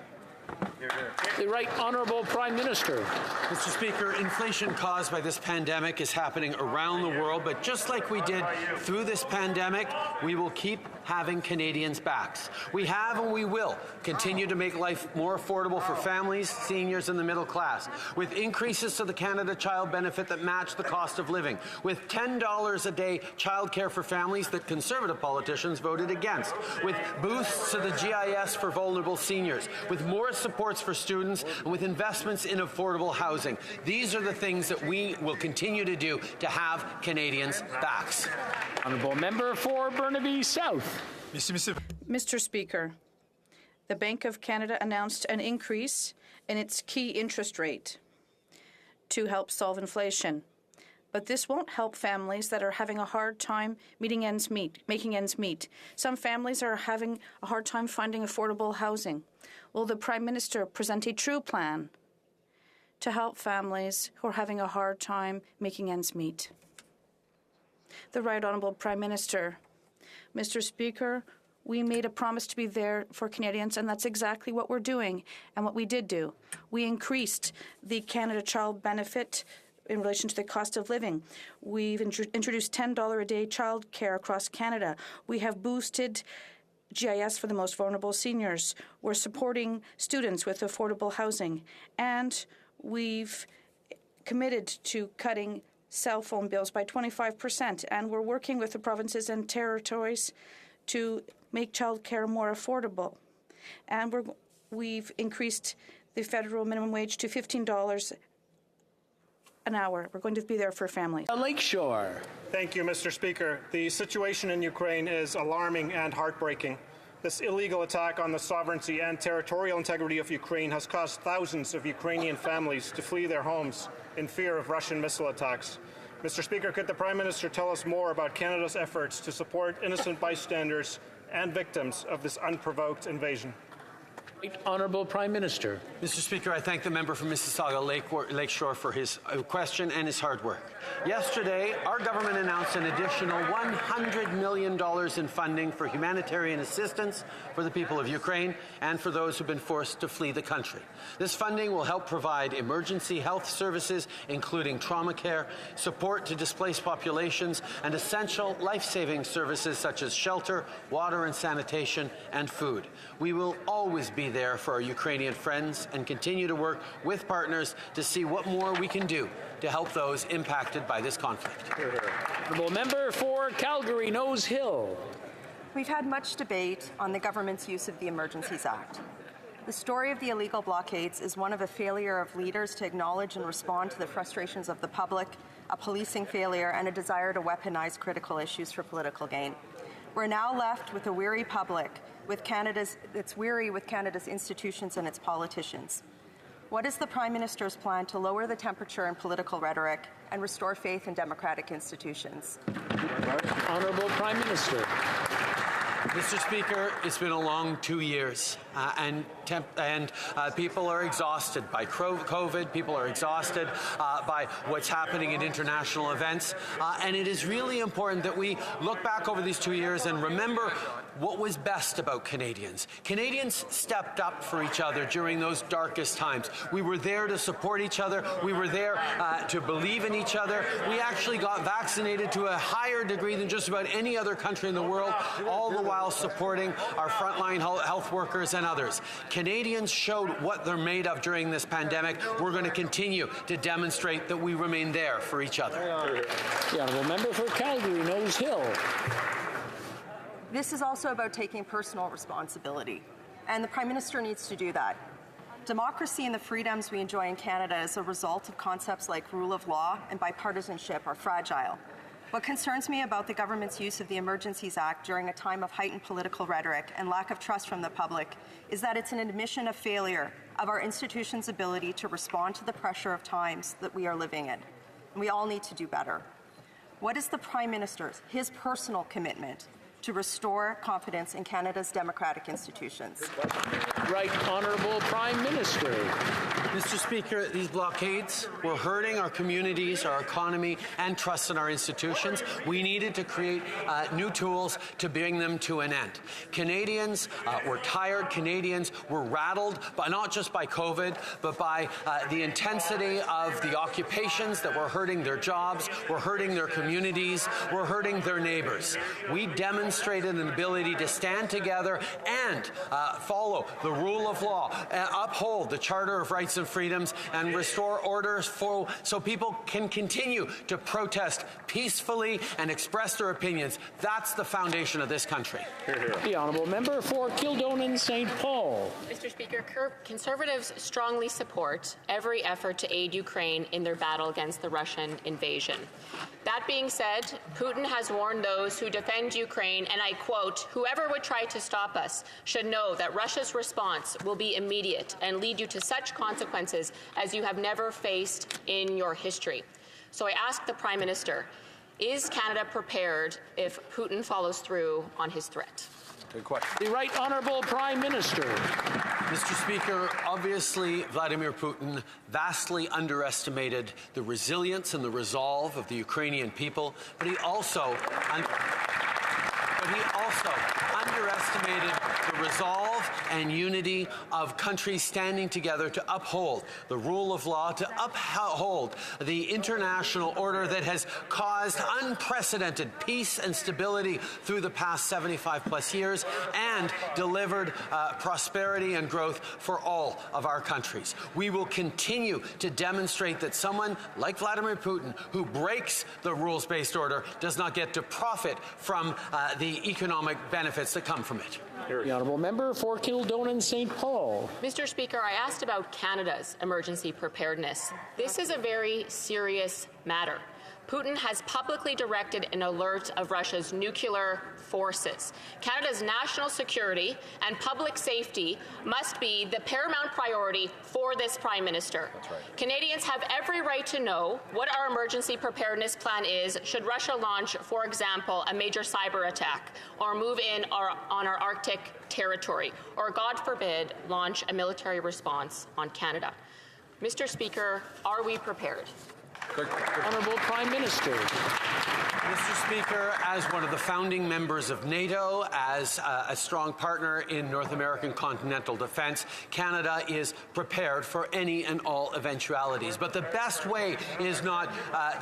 The Right Honourable Prime Minister. Mr. Speaker, inflation caused by this pandemic is happening around the world, but just like we did through this pandemic, we will keep having Canadians' backs. We have and we will continue to make life more affordable for families, seniors, and the middle class, with increases to the Canada Child Benefit that match the cost of living, with $10 a day childcare for families that Conservative politicians voted against, with boosts to the GIS for vulnerable seniors, with more supports for students, and with investments in affordable housing. These are the things that we will continue to do to have Canadians' backs. Honourable Member for Burnaby South. Mr. Speaker, the Bank of Canada announced an increase in its key interest rate to help solve inflation. But this won't help families that are having a hard time making ends meet. Some families are having a hard time finding affordable housing. Will the Prime Minister present a true plan to help families who are having a hard time making ends meet? The Right Honourable Prime Minister. Mr. Speaker, we made a promise to be there for Canadians, and that's exactly what we're doing and what we did do. We increased the Canada Child Benefit in relation to the cost of living. We've introduced $10 a day child care across Canada. We have boosted GIS for the most vulnerable seniors. We're supporting students with affordable housing. And we've committed to cutting cell phone bills by 25%. And we're working with the provinces and territories to make child care more affordable. And we've increased the federal minimum wage to $15 an hour. We're going to be there for families. Lakeshore. Thank you, Mr. Speaker. The situation in Ukraine is alarming and heartbreaking. This illegal attack on the sovereignty and territorial integrity of Ukraine has caused thousands of Ukrainian families to flee their homes in fear of Russian missile attacks. Mr. Speaker, could the Prime Minister tell us more about Canada's efforts to support innocent bystanders and victims of this unprovoked invasion? Honourable Prime Minister. Mr. Speaker, I thank the member from Mississauga Lakeshore for his question and his hard work. Yesterday, our government announced an additional $100 million in funding for humanitarian assistance for the people of Ukraine and for those who've been forced to flee the country. This funding will help provide emergency health services, including trauma care, support to displaced populations, and essential life-saving services such as shelter, water and sanitation, and food. We will always be there for our Ukrainian friends and continue to work with partners to see what more we can do to help those impacted by this conflict. Honourable member for Calgary Nose Hill. We've had much debate on the government's use of the Emergencies Act. The story of the illegal blockades is one of a failure of leaders to acknowledge and respond to the frustrations of the public, a policing failure, and a desire to weaponize critical issues for political gain. We're now left with a weary public, that's weary with Canada's institutions and its politicians. What is the Prime Minister's plan to lower the temperature in political rhetoric and restore faith in democratic institutions? Honourable Prime Minister. Mr. Speaker, it's been a long 2 years, and people are exhausted by COVID. People are exhausted by what's happening in international events, and it is really important that we look back over these 2 years and remember what was best about Canadians. Canadians stepped up for each other during those darkest times. We were there to support each other. We were there to believe in each other. We actually got vaccinated to a higher degree than just about any other country in the world, all the while supporting our frontline health workers and others. Canadians showed what they're made of during this pandemic. We're going to continue to demonstrate that we remain there for each other. The honourable member for Calgary Nose Hill. This is also about taking personal responsibility, and the Prime Minister needs to do that. Democracy and the freedoms we enjoy in Canada as a result of concepts like rule of law and bipartisanship are fragile. What concerns me about the government's use of the Emergencies Act during a time of heightened political rhetoric and lack of trust from the public is that it's an admission of failure of our institutions' ability to respond to the pressure of times that we are living in. And we all need to do better. What is the Prime Minister's, his personal commitment to restore confidence in Canada's democratic institutions? Right Honourable Prime Minister. Mr. Speaker, these blockades were hurting our communities, our economy, and trust in our institutions. We needed to create new tools to bring them to an end. Canadians were tired. Canadians were rattled, not just by COVID, but by the intensity of the occupations that were hurting their jobs, were hurting their communities, were hurting their neighbours. We demonstrated an ability to stand together and follow the rule of law, uphold the Charter of Rights and Freedoms, and restore orders so people can continue to protest peacefully and express their opinions. That's the foundation of this country. The honourable member for Kildonan St. Paul. Mr. Speaker, Conservatives strongly support every effort to aid Ukraine in their battle against the Russian invasion. That being said, Putin has warned those who defend Ukraine, and I quote, "Whoever would try to stop us should know that Russia's response will be immediate and lead you to such consequences as you have never faced in your history." So I ask the Prime Minister, is Canada prepared if Putin follows through on his threat? Good question. The Right Honourable Prime Minister. Mr. Speaker, obviously Vladimir Putin vastly underestimated the resilience and the resolve of the Ukrainian people, but he also underestimated the resolve and unity of countries standing together to uphold the rule of law, to uphold the international order that has caused unprecedented peace and stability through the past 75 plus years and delivered prosperity and growth for all of our countries. We will continue to demonstrate that someone like Vladimir Putin, who breaks the rules-based order, does not get to profit from the economic benefits that come from it. The honourable member for Kildonan St. Paul. Mr. Speaker, I asked about Canada's emergency preparedness. This is a very serious matter. Putin has publicly directed an alert of Russia's nuclear forces. Canada's national security and public safety must be the paramount priority for this Prime Minister. That's right. Canadians have every right to know what our emergency preparedness plan is should Russia launch, for example, a major cyber attack or move in on our Arctic territory, or, God forbid, launch a military response on Canada. Mr. Speaker, are we prepared? Honourable Prime Minister. Mr. Speaker, as one of the founding members of NATO, as a strong partner in North American continental defence, Canada is prepared for any and all eventualities. But the best way is not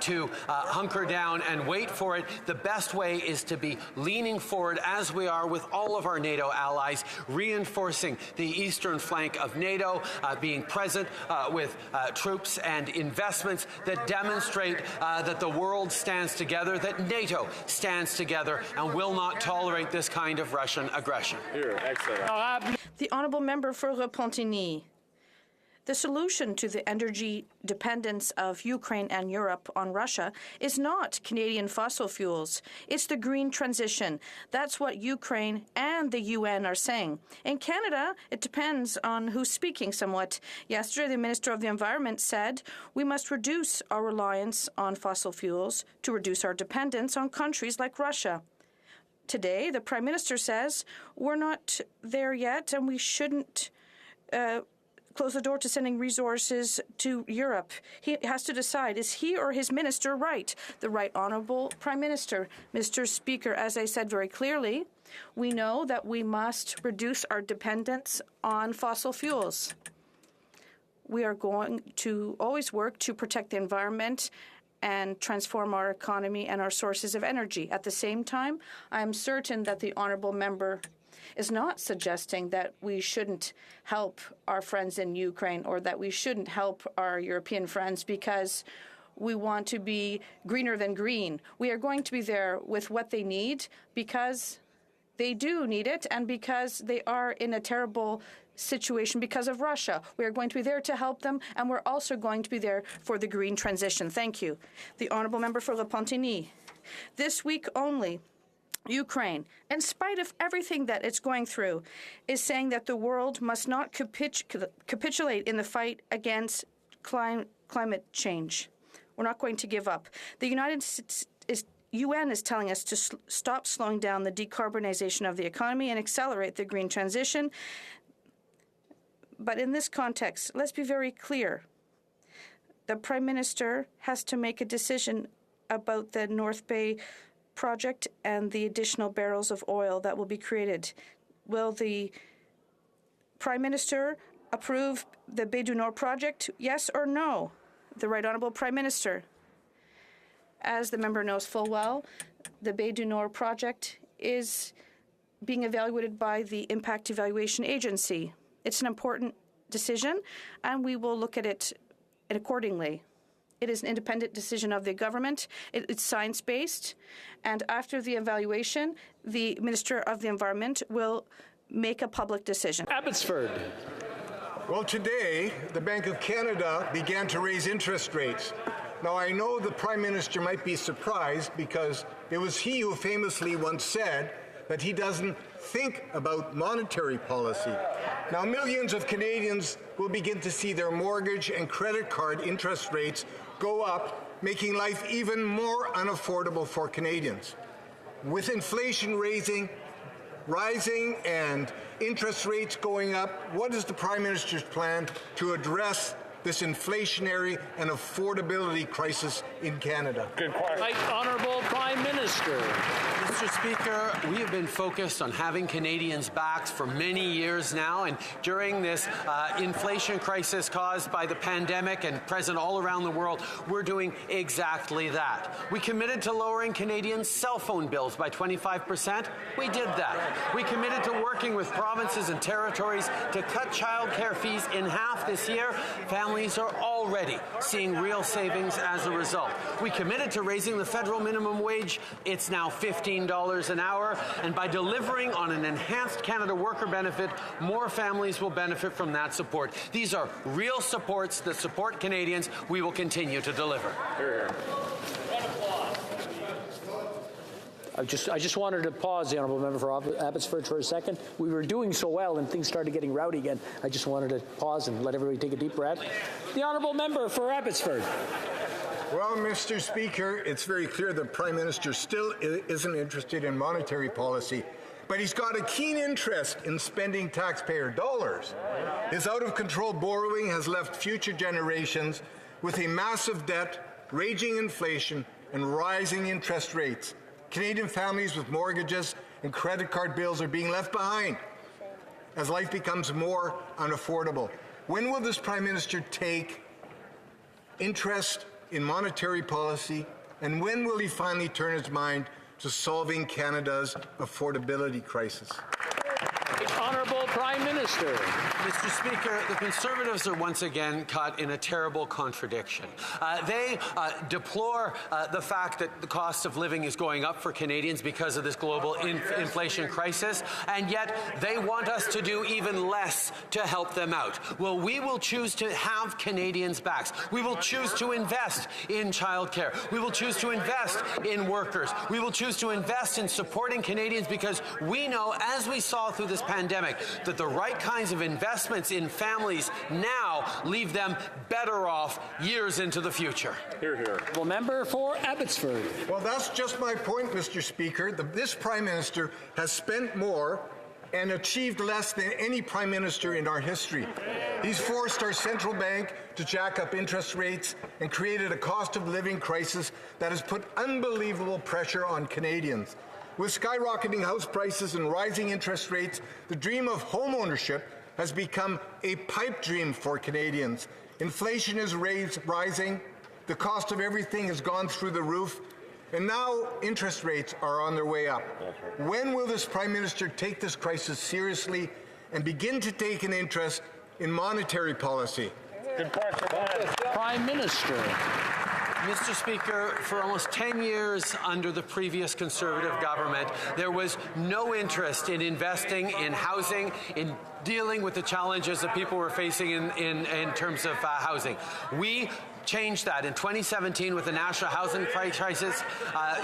to hunker down and wait for it. The best way is to be leaning forward, as we are with all of our NATO allies, reinforcing the eastern flank of NATO, being present with troops and investments that demonstrate that the world stands together, that NATO stands together and will not tolerate this kind of Russian aggression. The honourable member for Repentigny. The solution to the energy dependence of Ukraine and Europe on Russia is not Canadian fossil fuels. It's the green transition. That's what Ukraine and the UN are saying. In Canada, it depends on who's speaking somewhat. Yesterday, the Minister of the Environment said we must reduce our reliance on fossil fuels to reduce our dependence on countries like Russia. Today, the Prime Minister says we're not there yet and we shouldn't close the door to sending resources to Europe. He has to decide, is he or his minister right? The Right Honourable Prime Minister. Mr. Speaker, as I said very clearly, we know that we must reduce our dependence on fossil fuels. We are going to always work to protect the environment and transform our economy and our sources of energy. At the same time, I am certain that the honourable member is not suggesting that we shouldn't help our friends in Ukraine or that we shouldn't help our European friends because we want to be greener than green. We are going to be there with what they need because they do need it and because they are in a terrible situation because of Russia. We are going to be there to help them, and we're also going to be there for the green transition. Thank you. The honourable member for Repentigny. This week only, Ukraine, in spite of everything that it's going through, is saying that the world must not capitulate in the fight against climate change. We're not going to give up. The UN is telling us to stop slowing down the decarbonization of the economy and accelerate the green transition. But in this context, let's be very clear. The Prime Minister has to make a decision about the North Bay project and the additional barrels of oil that will be created. Will the Prime Minister approve the Bay du Nord project, yes or no? The Right Honourable Prime Minister. As the member knows full well, the Bay du Nord project is being evaluated by the Impact Evaluation Agency. It's an important decision, and we will look at it accordingly. It is an independent decision of the government. It's science-based. And after the evaluation, the Minister of the Environment will make a public decision. Abbotsford. Well, today, the Bank of Canada began to raise interest rates. Now, I know the Prime Minister might be surprised because it was he who famously once said that he doesn't think about monetary policy. Now, millions of Canadians will begin to see their mortgage and credit card interest rates go up, making life even more unaffordable for Canadians. With inflation rising and interest rates going up, what is the Prime Minister's plan to address this inflationary and affordability crisis in Canada? Good question. Right Honourable Prime Minister. Mr. Speaker, we have been focused on having Canadians' backs for many years now, and during this inflation crisis caused by the pandemic and present all around the world, we're doing exactly that. We committed to lowering Canadians' cell phone bills by 25%. We did that. We committed to working with provinces and territories to cut childcare fees in half this year. Families are already seeing real savings as a result. We committed to raising the federal minimum wage. It's now $15 an hour. And by delivering on an enhanced Canada worker benefit, more families will benefit from that support. These are real supports that support Canadians. We will continue to deliver. Here, here. I just wanted to pause the honourable member for Abbotsford for a second. We were doing so well and things started getting rowdy again. I just wanted to pause and let everybody take a deep breath. The honourable member for Abbotsford. Well, Mr. Speaker, it's very clear the Prime Minister still isn't interested in monetary policy, but he's got a keen interest in spending taxpayer dollars. His out-of-control borrowing has left future generations with a massive debt, raging inflation, and rising interest rates. Canadian families with mortgages and credit card bills are being left behind as life becomes more unaffordable. When will this Prime Minister take interest in monetary policy, and when will he finally turn his mind to solving Canada's affordability crisis? Honourable Prime Minister. Mr. Speaker, the Conservatives are once again caught in a terrible contradiction. They deplore the fact that the cost of living is going up for Canadians because of this global inflation crisis, and yet they want us to do even less to help them out. Well, we will choose to have Canadians' backs. We will choose to invest in childcare. We will choose to invest in workers. We will choose to invest in supporting Canadians because we know, as we saw through this pandemic, that the right kinds of investments in families now leave them better off years into the future. Hear, hear. Well, member for Abbotsford. Well, that's just my point, Mr. Speaker. This Prime Minister has spent more and achieved less than any Prime Minister in our history. He's forced our central bank to jack up interest rates and created a cost of living crisis that has put unbelievable pressure on Canadians. With skyrocketing house prices and rising interest rates, the dream of home ownership has become a pipe dream for Canadians. Inflation is rising, the cost of everything has gone through the roof, and now interest rates are on their way up. When will this Prime Minister take this crisis seriously and begin to take an interest in monetary policy? Prime Minister. Mr. Speaker, for almost 10 years under the previous Conservative government, there was no interest in investing in housing, in dealing with the challenges that people were facing in terms of housing. We changed that in 2017 with the National Housing Crisis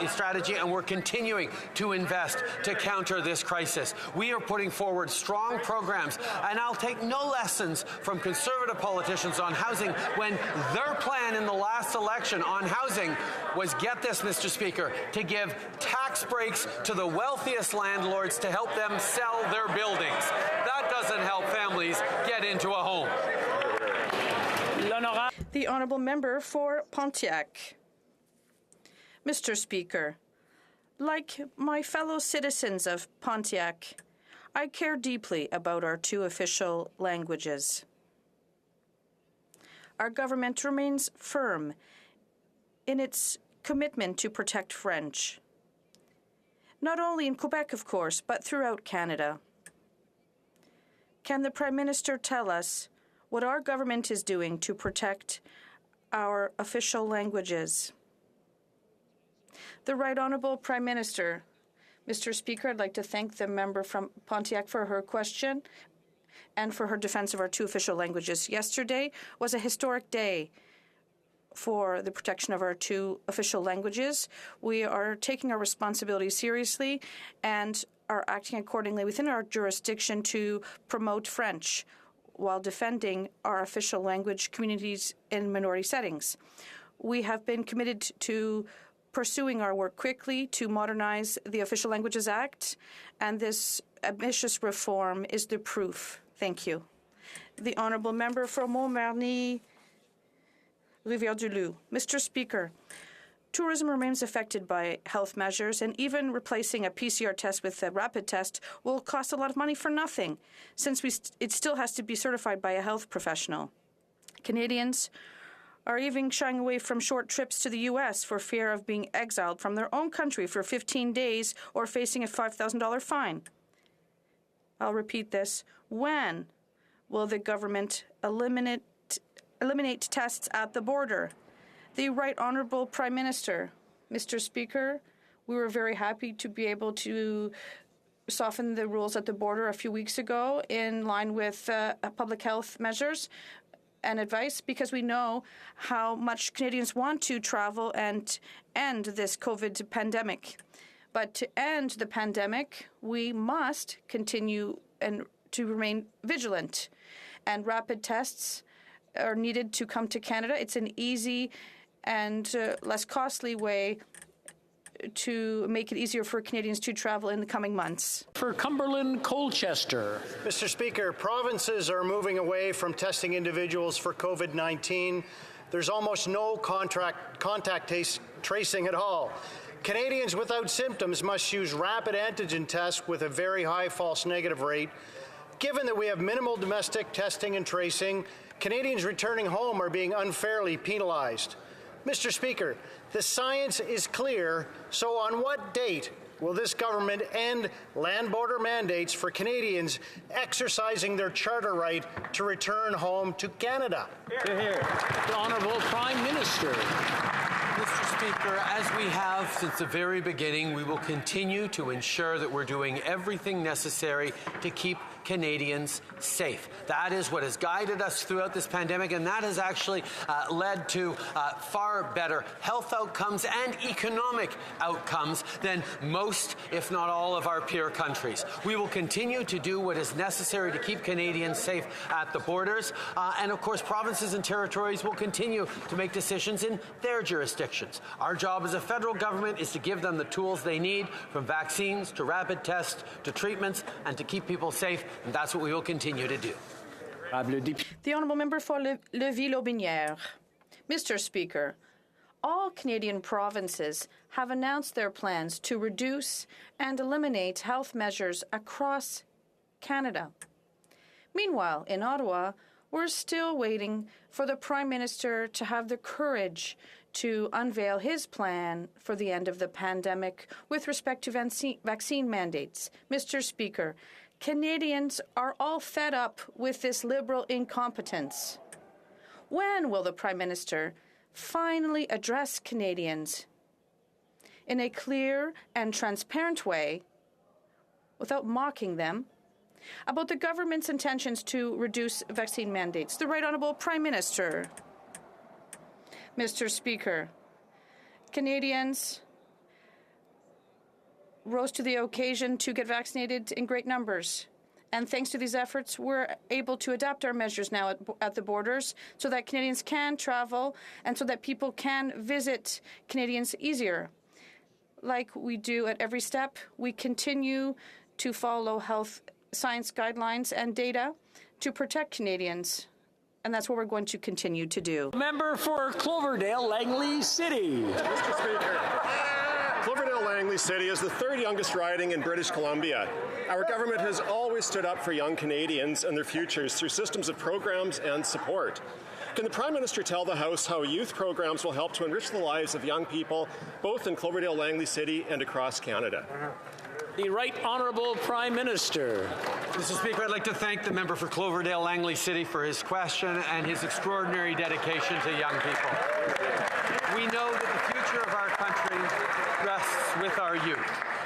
Strategy, and we're continuing to invest to counter this crisis. We are putting forward strong programs, and I'll take no lessons from Conservative politicians on housing when their plan in the last election on housing was, get this, Mr. Speaker, to give tax breaks to the wealthiest landlords to help them sell their buildings. That doesn't help families get into a home. The honourable member for Pontiac. Mr. Speaker, like my fellow citizens of Pontiac, I care deeply about our two official languages. Our government remains firm in its commitment to protect French, not only in Quebec, of course, but throughout Canada. Can the Prime Minister tell us what our government is doing to protect our official languages? The Right Honourable Prime Minister. Mr. Speaker, I'd like to thank the member from Pontiac for her question and for her defense of our two official languages. Yesterday was a historic day for the protection of our two official languages. We are taking our responsibility seriously and are acting accordingly within our jurisdiction to promote French while defending our official language communities in minority settings. We have been committed to pursuing our work quickly to modernize the Official Languages Act, and this ambitious reform is the proof. Thank you. The Honourable Member for Montmarny, Rivière-du-Loup. Mr. Speaker, tourism remains affected by health measures, and even replacing a PCR test with a rapid test will cost a lot of money for nothing, since it still has to be certified by a health professional. Canadians are even shying away from short trips to the U.S. for fear of being exiled from their own country for 15 days or facing a $5,000 fine. I'll repeat this. When will the government eliminate tests at the border? The Right Honourable Prime Minister. Mr. Speaker, we were very happy to be able to soften the rules at the border a few weeks ago in line with public health measures and advice, because we know how much Canadians want to travel and end this COVID pandemic. But to end the pandemic, we must continue and to remain vigilant. And rapid tests are needed to come to Canada. It's an easy and less costly way to make it easier for Canadians to travel in the coming months. For Cumberland Colchester. Mr. Speaker, provinces are moving away from testing individuals for COVID-19. There's almost no contact tracing at all. Canadians without symptoms must use rapid antigen tests with a very high false negative rate. Given that we have minimal domestic testing and tracing, Canadians returning home are being unfairly penalized. Mr. Speaker, the science is clear, so on what date will this government end land border mandates for Canadians exercising their charter right to return home to Canada? Hear, hear. The Honourable Prime Minister. Mr. Speaker, as we have since the very beginning, we will continue to ensure that we're doing everything necessary to keep Canadians safe. That is what has guided us throughout this pandemic, and that has actually led to far better health outcomes and economic outcomes than most, if not all, of our peer countries. We will continue to do what is necessary to keep Canadians safe at the borders, and of course provinces and territories will continue to make decisions in their jurisdictions. Our job as a federal government is to give them the tools they need, from vaccines to rapid tests to treatments, and to keep people safe. And that's what we will continue to do. The Honourable Member for Levis-Lotbinière. Mr. Speaker, all Canadian provinces have announced their plans to reduce and eliminate health measures across Canada. Meanwhile, in Ottawa, we're still waiting for the Prime Minister to have the courage to unveil his plan for the end of the pandemic with respect to vaccine mandates. Mr. Speaker, Canadians are all fed up with this Liberal incompetence. When will the Prime Minister finally address Canadians in a clear and transparent way, without mocking them, about the government's intentions to reduce vaccine mandates? The Right Honourable Prime Minister. Mr. Speaker, Canadians rose to the occasion to get vaccinated in great numbers. And thanks to these efforts, we're able to adapt our measures now at the borders so that Canadians can travel and so that people can visit Canadians easier. Like we do at every step, we continue to follow health science guidelines and data to protect Canadians. And that's what we're going to continue to do. Member for Cloverdale, Langley City. Mr. Speaker, Cloverdale Langley City is the third youngest riding in British Columbia. Our government has always stood up for young Canadians and their futures through systems of programs and support. Can the Prime Minister tell the House how youth programs will help to enrich the lives of young people, both in Cloverdale Langley City and across Canada? The Right Honourable Prime Minister. Mr. Speaker, I'd like to thank the member for Cloverdale Langley City for his question and his extraordinary dedication to young people. We know that the future of our country rests with our youth.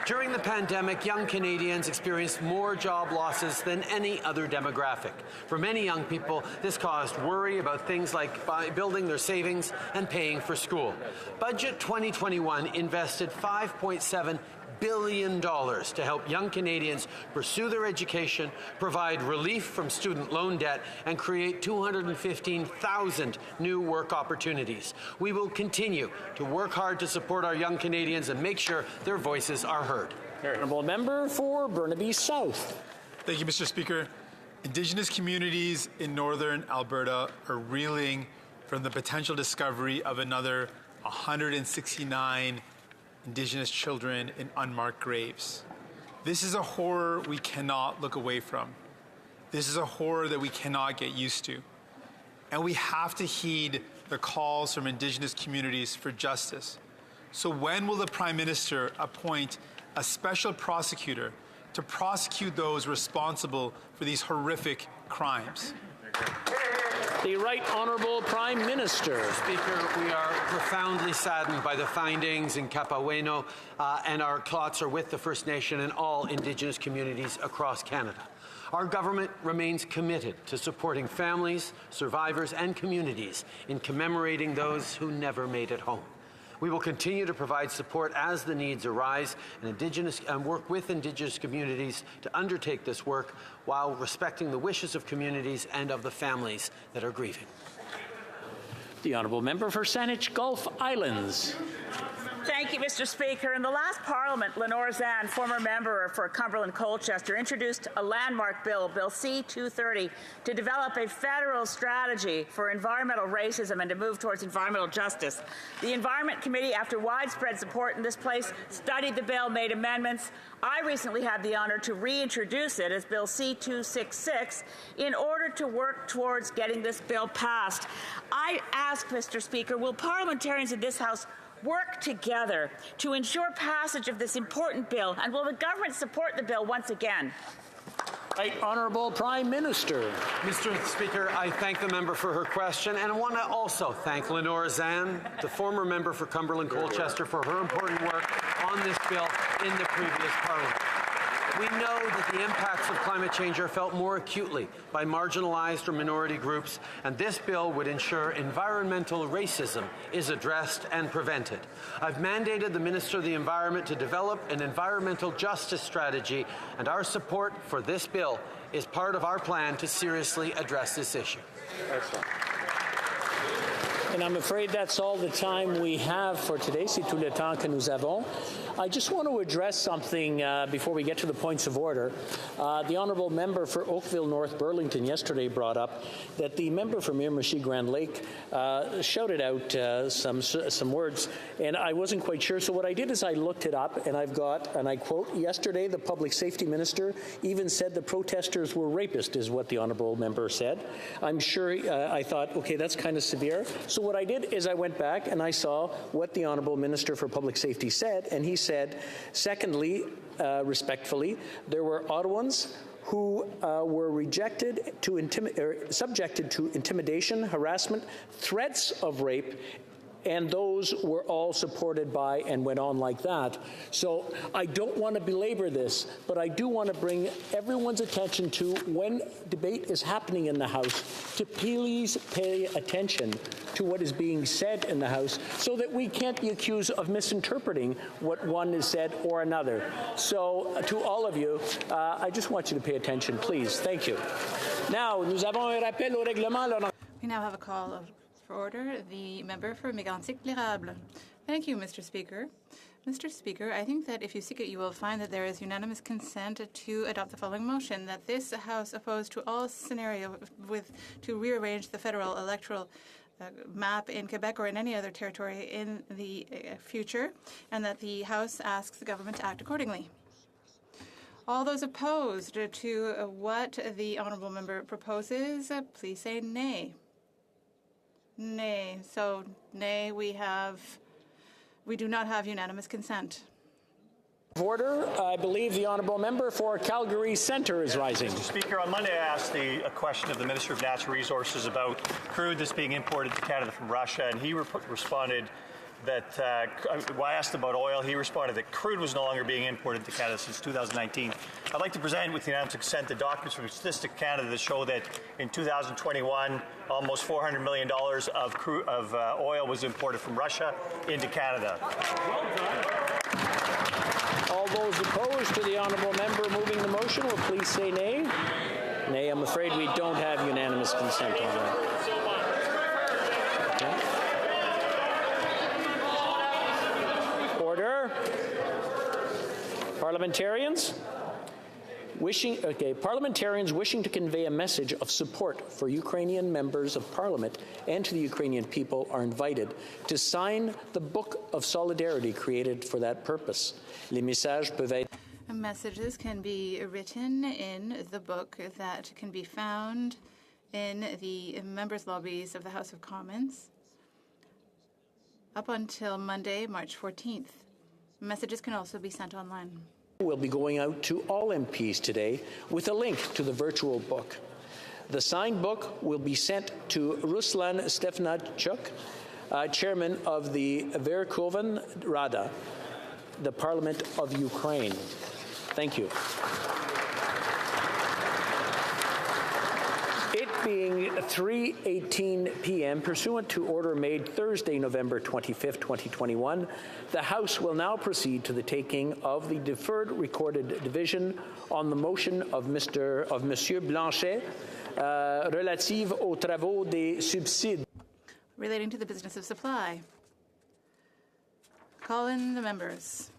During the pandemic, young Canadians experienced more job losses than any other demographic. For many young people, this caused worry about things like building their savings and paying for school. Budget 2021 invested $5.7 billion to help young Canadians pursue their education, provide relief from student loan debt, and create 215,000 new work opportunities. We will continue to work hard to support our young Canadians and make sure their voices are heard. Honourable Member for Burnaby South. Thank you, Mr. Speaker. Indigenous communities in northern Alberta are reeling from the potential discovery of another 169 Indigenous children in unmarked graves. This is a horror we cannot look away from. This is a horror that we cannot get used to. And we have to heed the calls from Indigenous communities for justice. So when will the Prime Minister appoint a special prosecutor to prosecute those responsible for these horrific crimes? The Right Honourable Prime Minister. Speaker, we are profoundly saddened by the findings in Capahueno, and our thoughts are with the First Nation and all Indigenous communities across Canada. Our government remains committed to supporting families, survivors, and communities in commemorating those who never made it home. We will continue to provide support as the needs arise and work with Indigenous communities to undertake this work while respecting the wishes of communities and of the families that are grieving. The Honourable Member for Saanich Gulf Islands. Thank you, Mr. Speaker. In the last Parliament, Lenore Zann, former member for Cumberland-Colchester, introduced a landmark bill, Bill C-230, to develop a federal strategy for environmental racism and to move towards environmental justice. The Environment Committee, after widespread support in this place, studied the bill, made amendments. I recently had the honour to reintroduce it as Bill C-266 in order to work towards getting this bill passed. I ask, Mr. Speaker, will parliamentarians in this House work together to ensure passage of this important bill, and will the government support the bill once again? Right, Honourable Prime Minister. Mr. Speaker, I thank the member for her question, and I want to also thank Lenore Zann, the former member for Cumberland-Colchester, for her important work on this bill in the previous Parliament. We know that the impacts of climate change are felt more acutely by marginalized or minority groups, and this bill would ensure environmental racism is addressed and prevented. I've mandated the Minister of the Environment to develop an environmental justice strategy, and our support for this bill is part of our plan to seriously address this issue. Excellent. And I'm afraid that's all the time we have for today. C'est tout le temps que nous avons. I just want to address something before we get to the points of order. The Honourable Member for Oakville North Burlington yesterday brought up that the member for Miramichi Grand Lake shouted out some words, and I wasn't quite sure. So what I did is I looked it up, and I've got, and I quote, yesterday the Public Safety Minister even said the protesters were rapists, is what the Honourable Member said. I'm sure I thought, okay, that's kind of severe. So what I did is I went back and I saw what the Honourable Minister for Public Safety said, and he said, secondly, respectfully, there were Ottawans who were subjected to intimidation, harassment, threats of rape, and those were all supported by and went on like that. So I don't want to belabor this, but I do want to bring everyone's attention to when debate is happening in the House to please pay attention to what is being said in the House so that we can't be accused of misinterpreting what one has said or another. So to all of you, I just want you to pay attention, please. Thank you. Now, nous avons un rappel au règlement. We now have a call for order. The member for Mégantic-L'Érable. Thank you, Mr. Speaker. Mr. Speaker, I think that if you seek it, you will find that there is unanimous consent to adopt the following motion, that this House oppose to all scenario to rearrange the federal electoral map in Quebec or in any other territory in the future, and that the House asks the government to act accordingly. All those opposed to what the honourable member proposes, please say nay. Nay. So nay, we do not have unanimous consent. Order. I believe the honourable member for Calgary Centre is rising. Mr. Speaker, on Monday I asked a question of the Minister of Natural Resources about crude that's being imported to Canada from Russia, and he responded that, I asked about oil, he responded that crude was no longer being imported to Canada since 2019. I'd like to present with unanimous consent the documents from Statistics Canada that show that in 2021, almost $400 million of oil was imported from Russia into Canada. Well done. All those opposed to the honourable member moving the motion will please say nay. Nay, I'm afraid we don't have unanimous consent on that. Order. Parliamentarians wishing to convey a message of support for Ukrainian members of Parliament and to the Ukrainian people are invited to sign the Book of Solidarity created for that purpose. Les messages peuvent être Messages can be written in the book that can be found in the members' lobbies of the House of Commons up until Monday, March 14th. Messages can also be sent online. Will be going out to all MPs today with a link to the virtual book. The signed book will be sent to Ruslan Stefanchuk, chairman of the Verkhoven Rada, the Parliament of Ukraine. Thank you. It being 3:18 p.m., pursuant to order made Thursday, November 25th, 2021, the House will now proceed to the taking of the deferred recorded division on the motion of Monsieur Blanchet relative aux travaux des subsides. Relating to the business of supply. Call in the members.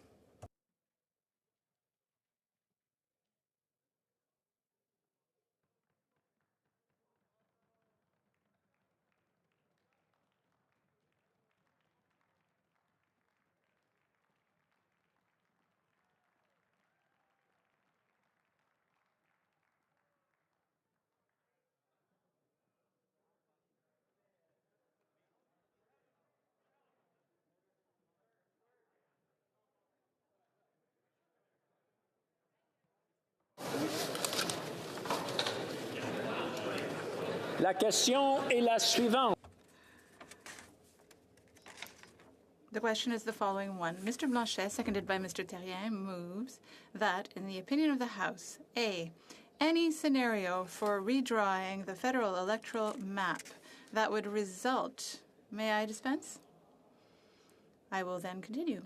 La question est la suivante. The question is the following one. Mr. Blanchet, seconded by Mr. Terrien, moves that, in the opinion of the House, A, any scenario for redrawing the federal electoral map that would result... May I dispense? I will then continue.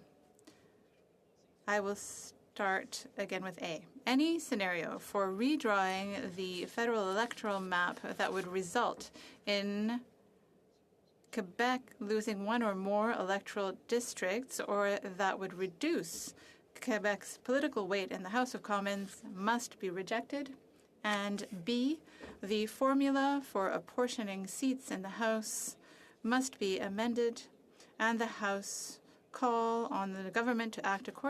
I will start again with A. Any scenario for redrawing the federal electoral map that would result in Quebec losing one or more electoral districts, or that would reduce Quebec's political weight in the House of Commons, must be rejected. And B, the formula for apportioning seats in the House must be amended, and the House call on the government to act accordingly.